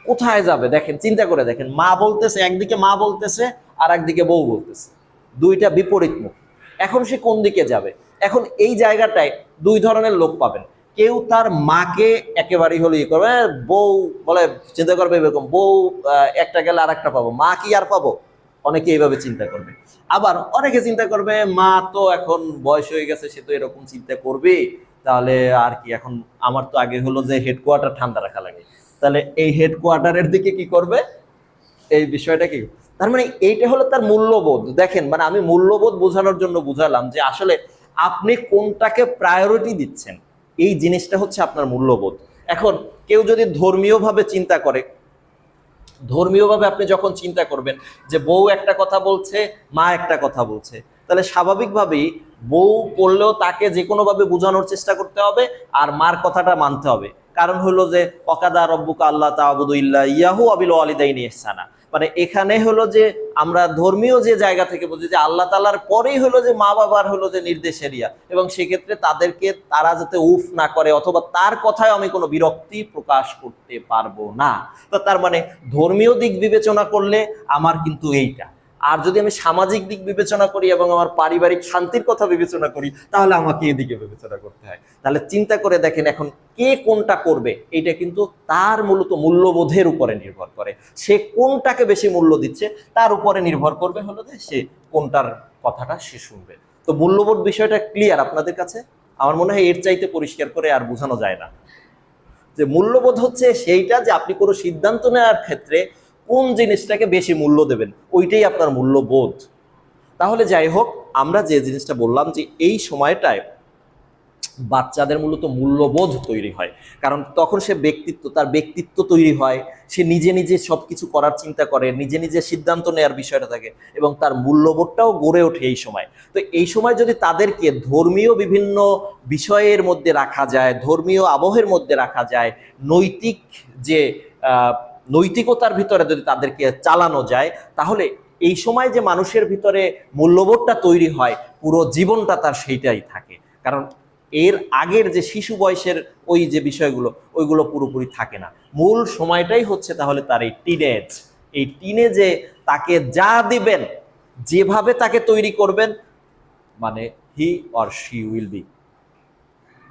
কোথায় যাবে? দেখেন চিন্তা করে দেখেন, মা বলতেছে একদিকে, মা বলতেছে আর একদিকে বউ বলতেছে, দুইটা বিপরীত মুখ। এখন সে কোন দিকে যাবে? এখন এই জায়গাটায় দুই ধরনের লোক পাবেন। কেউ তার মাকে একেবারেই হলো ইয়ে করবে, বউ বলে চিন্তা করবে এরকম, বউ একটা গেলে আর একটা পাবো, মা কি আর পাবো, অনেকে এইভাবে চিন্তা করবে। আবার অনেকে চিন্তা করবে মা তো এখন বয়স হয়ে গেছে, সে তো এরকম চিন্তা করবে, তাহলে আর কি, এখন আমার তো আগে হলো যে হেডকোয়ার্টার ঠান্ডা রাখা লাগে, তাহলে এই হেডকোয়ার্টারের দিকে কি করবে, এই বিষয়টা কি। তার মানে এইটা হলো তার মূল্যবোধ। দেখেন, মানে আমি মূল্যবোধ বোঝানোর জন্য বুঝালাম যে আসলে আপনি কোনটাকে প্রায়োরিটি দিচ্ছেন, এই জিনিসটা হচ্ছে আপনার মূল্যবোধ। এখন কেউ যদি ধর্মীয়ভাবে চিন্তা করে, ধর্মীয়ভাবে আপনি যখন চিন্তা করবেন যে বউ একটা কথা বলছে, মা একটা কথা বলছে, তাহলে স্বাভাবিকভাবেই বউ পড়লেও তাকে যে কোনোভাবে বোঝানোর চেষ্টা করতে হবে, আর মার কথাটা মানতে হবে। কারণ হলো যে অকাদা রব্বুকা আল্লাহ তা'বুদু ইল্লা ইয়াহু ওয়া বিল ওয়ালিদাইনি ইহসানা, মানে এখানে হলো যে আমরা ধর্মীয় যে জায়গা থেকে বুঝি যে আল্লাহ তাআলার পরেই হলো যে মা বাবার হলো যে নির্দেশ এরিয়া, এবং সেক্ষেত্রে তাদেরকে তারা যাতে উফ না করে অথবা তার কথায় আমি কোনো বিরক্তি প্রকাশ করতে পারবো না। তো তার মানে ধর্মীয় দিক বিবেচনা করলে আমার কিন্তু এইটা, আর যদি আমি সামাজিক দিক বিবেচনা করি এবং আমার পারিবারিক শান্তির কথা বিবেচনা করি, তাহলে আমাকে এদিকে বিবেচনা করতে হয়। তাহলে চিন্তা করে দেখেন এখন কে কোনটা করবে, এটা কিন্তু তার মূলত মূল্যবোধের উপরে নির্ভর করে। সে কোনটাকে বেশি মূল্য দিচ্ছে তার উপরে নির্ভর করবে হলো যে সে কোনটার কথাটা সে শুনবে। তো মূল্যবোধ বিষয়টা ক্লিয়ার আপনাদের কাছে? আমার মনে হয় এর চাইতে পরিষ্কার করে আর বোঝানো যায় না যে মূল্যবোধ হচ্ছে সেইটা যে আপনি কোনো সিদ্ধান্ত নেওয়ার ক্ষেত্রে কোন জিনিসটাকে বেশি মূল্য দেবেন, ওইটাই আপনার মূল্যবোধ। তাহলে যাই হোক, আমরা যে জিনিসটা বললাম যে এই সময়টায় বাচ্চাদের মূলত মূল্যবোধ তৈরি হয়, কারণ তখন সে তার ব্যক্তিত্ব তৈরি হয়, সে নিজে নিজে সবকিছু করার চিন্তা করে, নিজে নিজে সিদ্ধান্ত নেওয়ার বিষয়টা থাকে, এবং তার মূল্যবোধটাও গড়ে ওঠে এই সময়। তো এই সময় যদি তাদেরকে ধর্মীয় বিভিন্ন বিষয়ের মধ্যে রাখা যায়, ধর্মীয় আবহের মধ্যে রাখা যায়, নৈতিক যে নৈতিকতার ভিতরে যদি তাদেরকে চালানো যায়, তাহলে এই সময় যে মানুষের ভিতরে মূল্যবোধটা তৈরি হয়, পুরো জীবনটা তার সেইটাই থাকে। কারণ এর আগের যে শিশু বয়সের ওই যে বিষয়গুলো, ওইগুলো পুরোপুরি থাকে না। মূল সময়টাই হচ্ছে তাহলে তার এই টিনেজ। এই টিনেজে তাকে যা দিবেন, যেভাবে তাকে তৈরি করবেন, মানে he or she will be,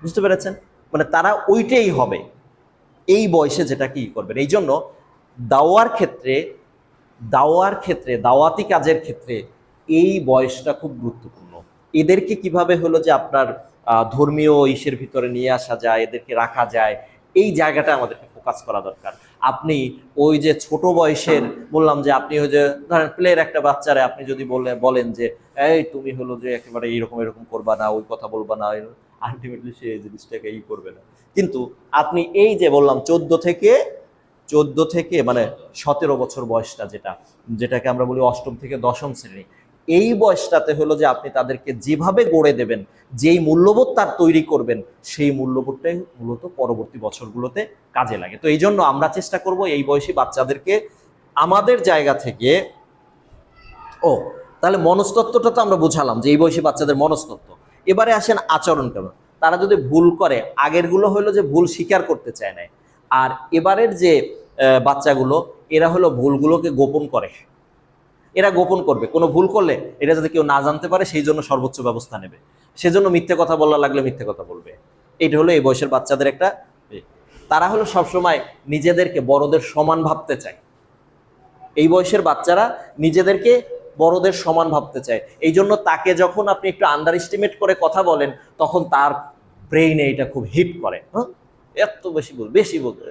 বুঝতে পেরেছেন? মানে তারা ওইটাই হবে এই বয়সে, যেটা কি করবেন। এই জন্য দাওয়াতি কাজের ক্ষেত্রে এই বয়সটা খুব গুরুত্বপূর্ণ। এদেরকে কিভাবে হলো যে আপনার ধর্মীয় ইসের ভিতরে নিয়ে আসা যায়, এদেরকে রাখা যায়, এই জায়গাটা আমাদেরকে ফোকাস করা দরকার। আপনি ওই যে ছোট বয়সের বললাম যে আপনি ওই যে ধরেন প্লের একটা বাচ্চারে আপনি যদি বলেন যে এই তুমি হলো যে একেবারে এরকম এরকম করবা না, ওই কথা বলবা না, আলটিমেটলি সে এই জিনিসটাকে করবে না। কিন্তু আপনি এই যে বললাম 14 থেকে মানে 17 বছর বয়সটা, যেটাকে আমরা বলি অষ্টম থেকে দশম শ্রেণী, এই বয়সটাতে হলো যে আপনি তাদেরকে যেভাবে গড়ে দেবেন, যেই মূল্যবোধ তার তৈরি করবেন, সেই মূল্যবোধটাই মূলত পরবর্তী বছরগুলোতে কাজে লাগে। তো এই জন্য আমরা চেষ্টা করব এই বয়সী বাচ্চাদেরকে আমাদের জায়গা থেকে তাহলে মনস্তত্ত্বটা তো আমরা বুঝালাম যে এই বয়সী বাচ্চাদের মনস্তত্ত্ব। এবারে আসেন আচরণ কেমন। তারা যদি ভুল করে, আগেরগুলো হলো যে ভুল স্বীকার করতে চায় না, আর এবারের যে বাচ্চাগুলো, এরা হলো ভুলগুলোকে গোপন করে। এরা গোপন করবে, কোনো ভুল করলে এটা যাতে কেউ না জানতে পারে সেই জন্য সর্বোচ্চ ব্যবস্থা নেবে, সেজন্য মিথ্যে কথা বলা লাগলে মিথ্যে কথা বলবে। এটা হলো এই বয়সের বাচ্চাদের একটা। তারা হলো সবসময় নিজেদেরকে বড়দের সমান ভাবতে চায়। এই বয়সের বাচ্চারা নিজেদেরকে বড়দের সমান ভাবতে চায়। এই জন্য তাকে যখন আপনি একটু আন্ডার এস্টিমেট করে কথা বলেন, তখন তার ব্রেইনে এটা খুব হিট করে, এত বেশি বলতে,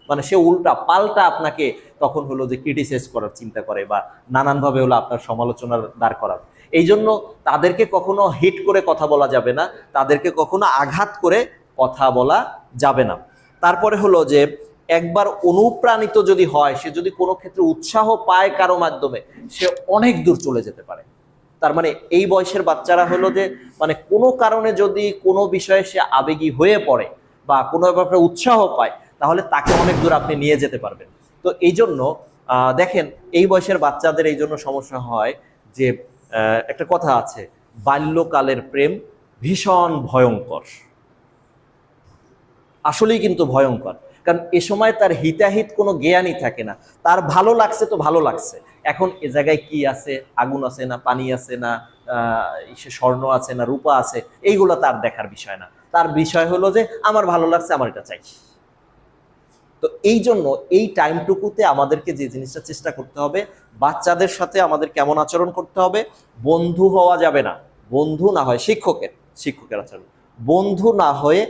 মানে সে উল্টা পাল্টা আপনাকে তখন হলো যে ক্রিটিসাইজ করার চিন্তা করে, বা নানানভাবে হলো আপনার সমালোচনার দাঁড় করার। এই জন্য তাদেরকে কখনো হিট করে কথা বলা যাবে না, তাদেরকে কখনো আঘাত করে কথা বলা যাবে না। তারপরে হলো যে একবার অনুপ্রাণিত যদি হয়, সে যদি কোনো ক্ষেত্রে উৎসাহ পায় কারো মাধ্যমে, সে অনেক দূর চলে যেতে পারে। তার মানে এই বয়সের বাচ্চারা হলো যে মানে কোনো কারণে যদি কোনো বিষয়ে সে আবেগী হয়ে পড়ে বা কোনো ব্যাপারে উৎসাহ পায়, তাহলে তাকে অনেক দূর আপনি নিয়ে যেতে পারবেন। তো এই জন্য দেখেন এই বয়সের বাচ্চাদের এই জন্য সমস্যা হয় যে একটা কথা আছে, বাল্যকালের প্রেম ভীষণ ভয়ঙ্কর। আসলেই কিন্তু ভয়ঙ্কর, কারণ এ সময় তার হিতাহিত কোনো জ্ঞানই থাকে না। তার ভালো লাগছে তো ভালো লাগছে, এখন এ জায়গায় কি আছে, আগুন আছে না পানি আছে না সে স্বর্ণ আছে না রূপা আছে, এইগুলো তার দেখার বিষয় না। তার বিষয় হলো যে আমার ভালো লাগছে, আমার এটা চাই। তো এই জন্য এই টাইমটুকুতে আমাদেরকে যে জিনিসটা চেষ্টা করতে হবে, বাচ্চাদের সাথে আমাদের কেমন আচরণ করতে হবে, বন্ধু হওয়া যাবে না, বন্ধু না হয় শিক্ষকের আচরণ, বন্ধু না হয়ে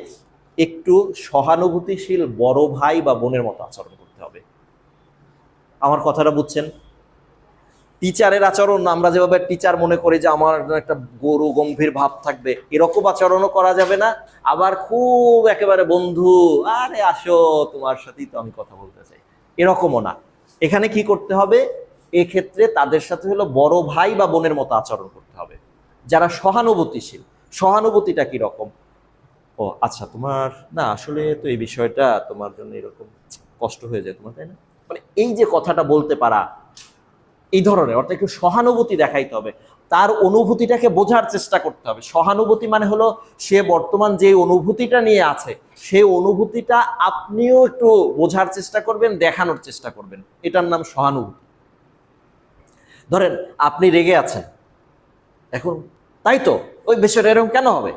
একটু সহানুভূতিশীল বড় ভাই বা বোনের মতো আচরণ করতে হবে। আমার কথাটা বুঝছেন? টিচারের আচরণ আমরা যেভাবে টিচার মনে করি যে আমার একটা গরু গম্ভীর ভাব থাকবে, এরকম আচরণও করা যাবে না। আবার খুব একেবারে বন্ধু, আরে আসো তোমার সাথেই তো আমি কথা বলতে চাই, এরকমও না। এখানে কি করতে হবে, এক্ষেত্রে তাদের সাথে হলো বড় ভাই বা বোনের মতো আচরণ করতে হবে, যারা সহানুভূতিশীল। সহানুভূতিটা কি রকম? ও আচ্ছা, তোমার না আসলে তো এই বিষয়টা তোমার জন্য এরকম কষ্ট হয়ে যায় তোমার, তাই না? মানে এই যে কথাটা বলতে পারা, এই ধরনের, অর্থাৎ একটু সহানুভূতি দেখাইতে হবে, তার অনুভূতিটাকে বোঝার চেষ্টা করতে হবে। সহানুভূতি মানে হলো সে বর্তমান যে অনুভূতিটা নিয়ে আছে, সেই অনুভূতিটা আপনিও একটু বোঝার চেষ্টা করবেন, দেখানোর চেষ্টা করবেন, এটার নাম সহানুভূতি। ধরেন আপনি রেগে আছেন এখন, তাই তো, ওই বিষয়টা এরকম কেন হবে,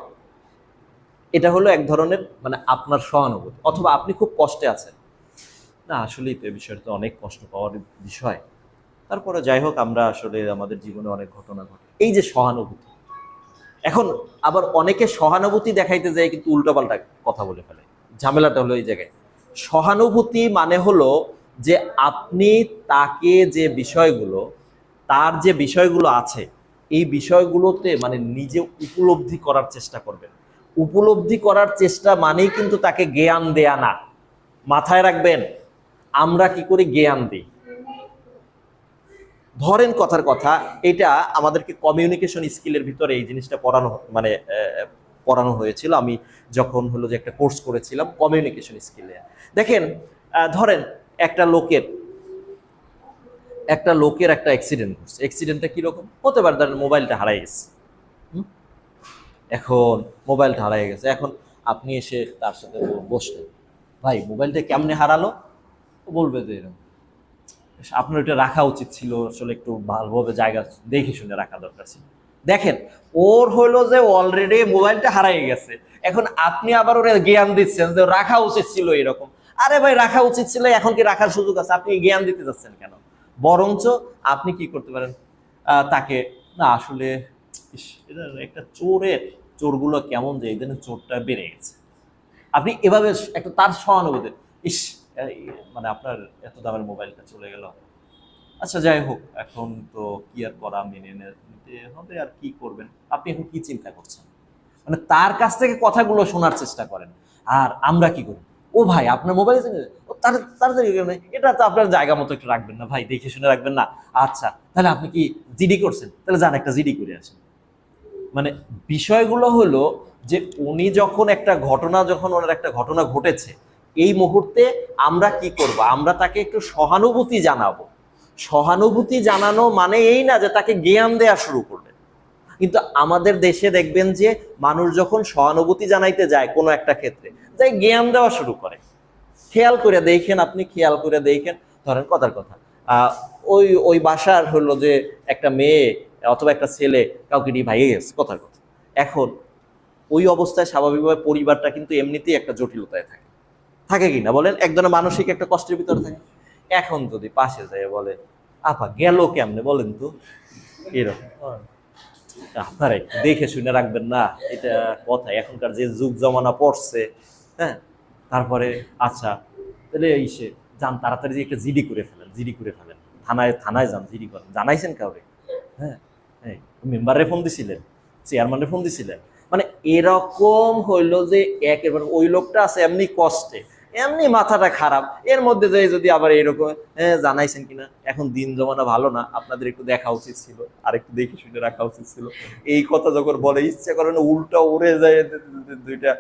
এটা হলো এক ধরনের মানে আপনার সহানুভূতি। অথবা আপনি খুব কষ্টে আছেন, না আসলেই তো এই বিষয়টা তো অনেক কষ্ট পাওয়ার বিষয়, তারপরে যাই হোক আমরা আসলে আমাদের জীবনে অনেক ঘটনা ঘটে, এই যে সহানুভূতি। এখন আবার অনেকে সহানুভূতি দেখাইতে যায় কিন্তু উল্টোপাল্টা কথা বলে ফেলে, ঝামেলাটা হলো এই জায়গায়। সহানুভূতি মানে হলো যে আপনি তাকে যে বিষয়গুলো, তার যে বিষয়গুলো আছে, এই বিষয়গুলোতে মানে নিজে উপলব্ধি করার চেষ্টা করবেন। উপলব্ধি করার চেষ্টা মানেই কিন্তু তাকে জ্ঞান দেয়া না। মাথায় রাখবেন, আমরা কি করে জ্ঞান দিই? ধরেন কথার কথা, এটা আমাদেরকে কমিউনিকেশন স্কিলের ভিতরে এই জিনিসটা পড়ানো মানে পড়ানো হয়েছিল, আমি যখন হলো যে একটা কোর্স করেছিলাম কমিউনিকেশন স্কিলে। দেখেন ধরেন একটা লোকের একটা অ্যাক্সিডেন্ট ঘটছে। অ্যাক্সিডেন্টটা কিরকম হতে পারে? ধরেন মোবাইলটা হারাই গেছে। এখন মোবাইলটা হারাই গেছে, এখন আপনি এসে তার সাথে বসলেন, ভাই মোবাইলটা কেমনে হারালো? বলবে যে এরকম, আপনার ওইটা রাখা উচিত ছিল, আসলে একটু ভালোভাবে জায়গা দেখে শুনে রাখা দরকার ছিল। দেখেন, ওর হলো যে অলরেডি মোবাইলটা হারিয়ে গেছে, এখন আপনি আবার ওরা জ্ঞান দিচ্ছেন যে রাখা উচিত ছিল এরকম। আরে ভাই রাখা উচিত ছিল, এখন কি রাখার সুযোগ আছে? আপনি জ্ঞান দিতে যাচ্ছেন কেন? বরঞ্চ আপনি কি করতে পারেন, তাকে, না আসলে এটা একটা চোরগুলো কেমন যে এই চোরটা বেড়ে গেছে, আপনি এভাবে একটা তার সহানুভূতি, ইস মানে আপনার এত দামের মোবাইলটা চলে গেল, আচ্ছা যাই হোক, এখন তো কি আর করা, মেনে নিতে হবে, আর কি করবেন, আপনি এখন কি চিন্তা করছেন? মানে তার কাছ থেকে কথাগুলো শোনার চেষ্টা করেন। আর আমরা কি করি, ও ভাই আপনার মোবাইলে তাড়াতাড়ি এটা তো আপনার জায়গা মতো একটু রাখবেন না ভাই, দেখে শুনে রাখবেন না? আচ্ছা তাহলে আপনি কি জিডি করছেন? তাহলে যান একটা জিডি করে আসেন। মানে বিষয়গুলো হলো যে উনি যখন ওনার একটা ঘটনা ঘটেছে, এই মুহূর্তে আমরা কি করব, আমরা তাকে একটু সহানুভূতি জানাবো। সহানুভূতি জানানো মানে এই না যে তাকে জ্ঞান দেয়া শুরু করবে। কিন্তু আমাদের দেশে দেখবেন যে মানুষ যখন সহানুভূতি জানাইতে যায় কোনো একটা ক্ষেত্রে, যাই জ্ঞান দেওয়া শুরু করে। খেয়াল করে দেখেন, ধরেন কথার কথা, আহ ওই ওই বাসার হলো যে একটা মেয়ে অথবা একটা ছেলে কাউকে নিয়ে ভাইয়ে গেছে, কথার কথা। এখন ওই অবস্থায় স্বাভাবিকভাবে পরিবারটা কিন্তু এমনিতেই একটা জটিলতায় থাকে, থাকে কিনা বলেন? এক ধরনের মানসিক একটা কষ্টের ভিতরে থাকে। এখন যদি পাশে যায় বলে, আপা গেল কেমনে বলেন তো, এরকম আপনারা একটু দেখে শুনে রাখবেন না, এটা কথা, এখনকার যে যুগ জমানা পড়ছে, হ্যাঁ। তারপরে আচ্ছা তাহলে ইসে যান তাড়াতাড়ি যে একটা জিডি করে ফেলেন, থানায় যান, জিডি করেন, জানাইছেন কাউরে? হ্যাঁ, মেম্বারে ফোন দিছিলেন, চেয়ারম্যানের ফোন দিছিলেন? মানে এরকম হইলো যে একেবারে ওই লোকটা আছে এমনি কষ্টে, এমনি মাথাটা খারাপ, এর মধ্যে যে যদি আবার এরকম হ্যাঁ জানাইছেন কিনা, এখন দিন জমানা ভালো না, আপনাদের একটু দেখা উচিত ছিল, আর একটু দেখে শুনে রাখা উচিত ছিল, এই কথা যখন বলে ইচ্ছা করে না উল্টা উড়ে যায়, দুইটা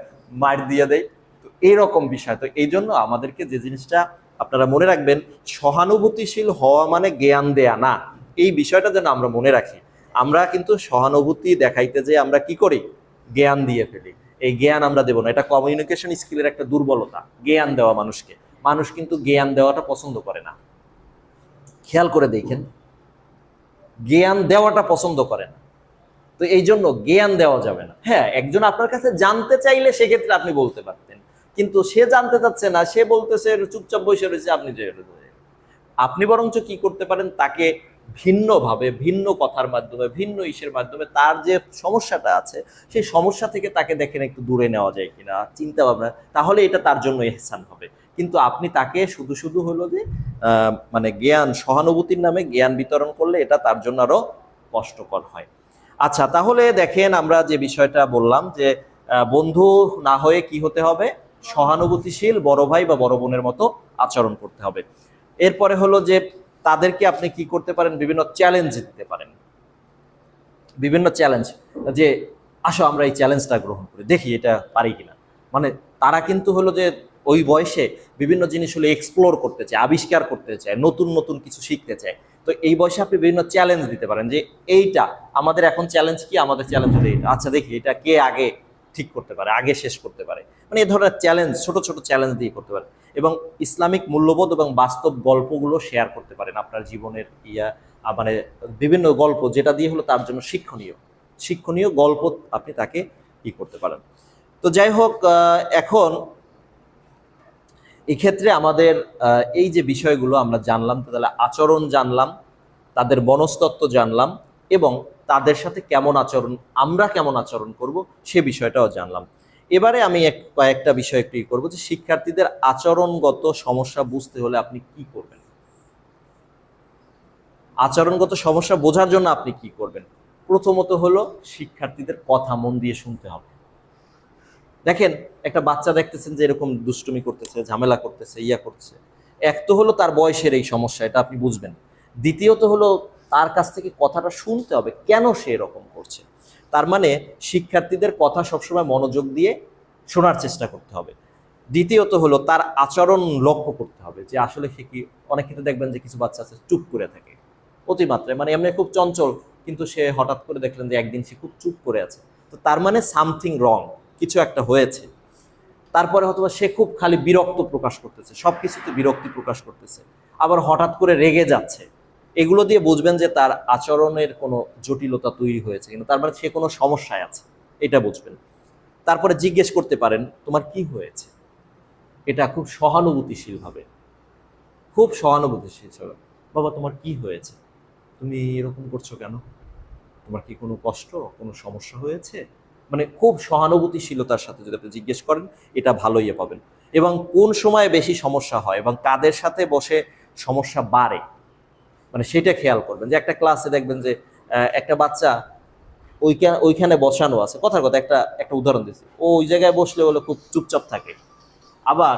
মার দিয়ে দেয়। তো এইরকম বিষয়। তো এই জন্য আমাদেরকে যে জিনিসটা আপনারা মনে রাখবেন, সহানুভূতিশীল হওয়া মানে জ্ঞান দেয়া না, এই বিষয়টা যেন আমরা মনে রাখি। আমরা কিন্তু সহানুভূতি দেখাইতে যে আমরা কি করি, জ্ঞান দিয়ে ফেলি। এই জ্ঞান আমরা দেবো না, এটা কমিউনিকেশন স্কিলের একটা দুর্বলতা, জ্ঞান দেওয়া মানুষকে। মানুষ কিন্তু জ্ঞান দেওয়াটা পছন্দ করে না, খেয়াল করে দেখেন, জ্ঞান দেওয়াটা পছন্দ করে না। তো এই জন্য জ্ঞান দেওয়া যাবে না। হ্যাঁ, একজন আপনার কাছে জানতে চাইলে সেক্ষেত্রে আপনি বলতে পারতেন, কিন্তু সে জানতে চাচ্ছে না, সে বলতেছে চুপচাপ বসে রয়েছে, আপনি যে আপনি বরঞ্চ কি করতে পারেন, তাকে ভিন্নভাবে, ভিন্ন কথার মাধ্যমে, ভিন্ন ইসের মাধ্যমে তার যে সমস্যাটা আছে সেই সমস্যা থেকে তাকে দেখেন একটু দূরে নেওয়া যায় কিনা চিন্তা ভাবনা, তাহলে এটা তার জন্য ইহসান হবে। কিন্তু আপনি তাকে শুধু শুধু হলো যে মানে জ্ঞান, সহানুভূতির নামে জ্ঞান বিতরণ করলে এটা তার জন্য আরো কষ্টকর হয়। আচ্ছা, তাহলে দেখেন আমরা যে বিষয়টা বললাম যে বন্ধু না হয়ে কি হতে হবে, সহানুভূতিশীল বড় ভাই বা বড় বোনের মতো আচরণ করতে হবে। এরপরে হলো যে তাদেরকে আপনি কি করতে পারেন, বিভিন্ন চ্যালেঞ্জ দিতে পারেন, বিভিন্ন চ্যালেঞ্জ, যে আসো আমরা এই চ্যালেঞ্জটা গ্রহণ করি, দেখি এটা পারি কিনা। মানে তারা কিন্তু হলো যে ওই বয়সে বিভিন্ন জিনিস হলো এক্সপ্লোর করতে চায়, আবিষ্কার করতে চায়, নতুন নতুন কিছু শিখতে চায়। তো এই বয়সে আপনি বিভিন্ন চ্যালেঞ্জ দিতে পারেন যে এইটা আমাদের এখন চ্যালেঞ্জ কি, আমাদের চ্যালেঞ্জ হলো এইটা, আচ্ছা দেখি এটা কে আগে ঠিক করতে পারে, আগে শেষ করতে পারে। মানে এই ধরনের চ্যালেঞ্জ, ছোট ছোট চ্যালেঞ্জ দিয়ে করতে পারেন। এবং ইসলামিক মূল্যবোধ এবং বাস্তব গল্পগুলো শেয়ার করতে পারেন আপনার জীবনের মানে বিভিন্ন গল্প যেটা দিয়ে হলো তার জন্য শিক্ষণীয় শিক্ষণীয় গল্প আপনি তাকে করতে পারেন। তো যাই হোক, এখন এক্ষেত্রে আমাদের এই যে বিষয়গুলো আমরা জানলাম, তাহলে আচরণ জানলাম, তাদের মনস্তত্ত্ব জানলাম, এবং তাদের সাথে কেমন আচরণ, আমরা কেমন আচরণ করব সে বিষয়টাও জানলাম। এবারে আমি কয়েকটা বিষয় একটু করবো যে শিক্ষার্থীদের আচরণগত সমস্যা বুঝতে হলে আপনি কি করবেন, আচরণগত সমস্যা বোঝার জন্য আপনি কি করবেন। প্রথমত হলো শিক্ষার্থীদের কথা মন দিয়ে শুনতে হবে। দেখেন, একটা বাচ্চা দেখতেছেন যে এরকম দুষ্টুমি করতেছে, ঝামেলা করতেছে, করছে, এক তো হলো তার বয়সের এই সমস্যা, এটা আপনি বুঝবেন। দ্বিতীয়ত হলো তার কাছ থেকে কথাটা শুনতে হবে কেন সে এরকম করছে। তার মানে শিক্ষার্থীদের কথা সবসময় মনোযোগ দিয়ে শোনার চেষ্টা করতে হবে। দ্বিতীয়ত হলো তার আচরণ লক্ষ্য করতে হবে যে আসলে সে কি, অনেক ক্ষেত্রে দেখবেন যে কিছু বাচ্চা আছে চুপ করে থাকে অতিমাত্রায়, মানে এমনি খুব চঞ্চল, কিন্তু সে হঠাৎ করে দেখলেন যে একদিন সে খুব চুপ করে আছে, তো তার মানে সামথিং রং, কিছু একটা হয়েছে। তারপরে হয়তো সে খুব খালি বিরক্ত প্রকাশ করতেছে, সব কিছুতে বিরক্তি প্রকাশ করতেছে, আবার হঠাৎ করে রেগে যাচ্ছে, এগুলো দিয়ে বুঝবেন যে তার আচরণের কোনো জটিলতা তৈরি হয়েছে, কিন্তু তার মানে সে কোনো সমস্যায় আছে, এটা বুঝবেন। তারপরে জিজ্ঞেস করতে পারেন তোমার কি হয়েছে, এটা খুব সহানুভূতিশীল ভাবে, খুব সহানুভূতিশীল ছিল, বাবা তোমার কি হয়েছে, তুমি এরকম করছো কেন, তোমার কি কোনো কষ্ট, কোনো সমস্যা হয়েছে, মানে খুব সহানুভূতিশীলতার সাথে যদি আপনি জিজ্ঞেস করেন, এটা ভালো পাবেন। এবং কোন সময় বেশি সমস্যা হয় এবং কাদের সাথে বসে সমস্যা বাড়ে, মানে সেটা খেয়াল করবেন। যে একটা ক্লাসে দেখবেন যে একটা বাচ্চা ওইখানে বসানো আছে, কথার কথা একটা একটা উদাহরণ দিচ্ছি, ও ওই জায়গায় বসলে হলো খুব চুপচাপ থাকে, আবার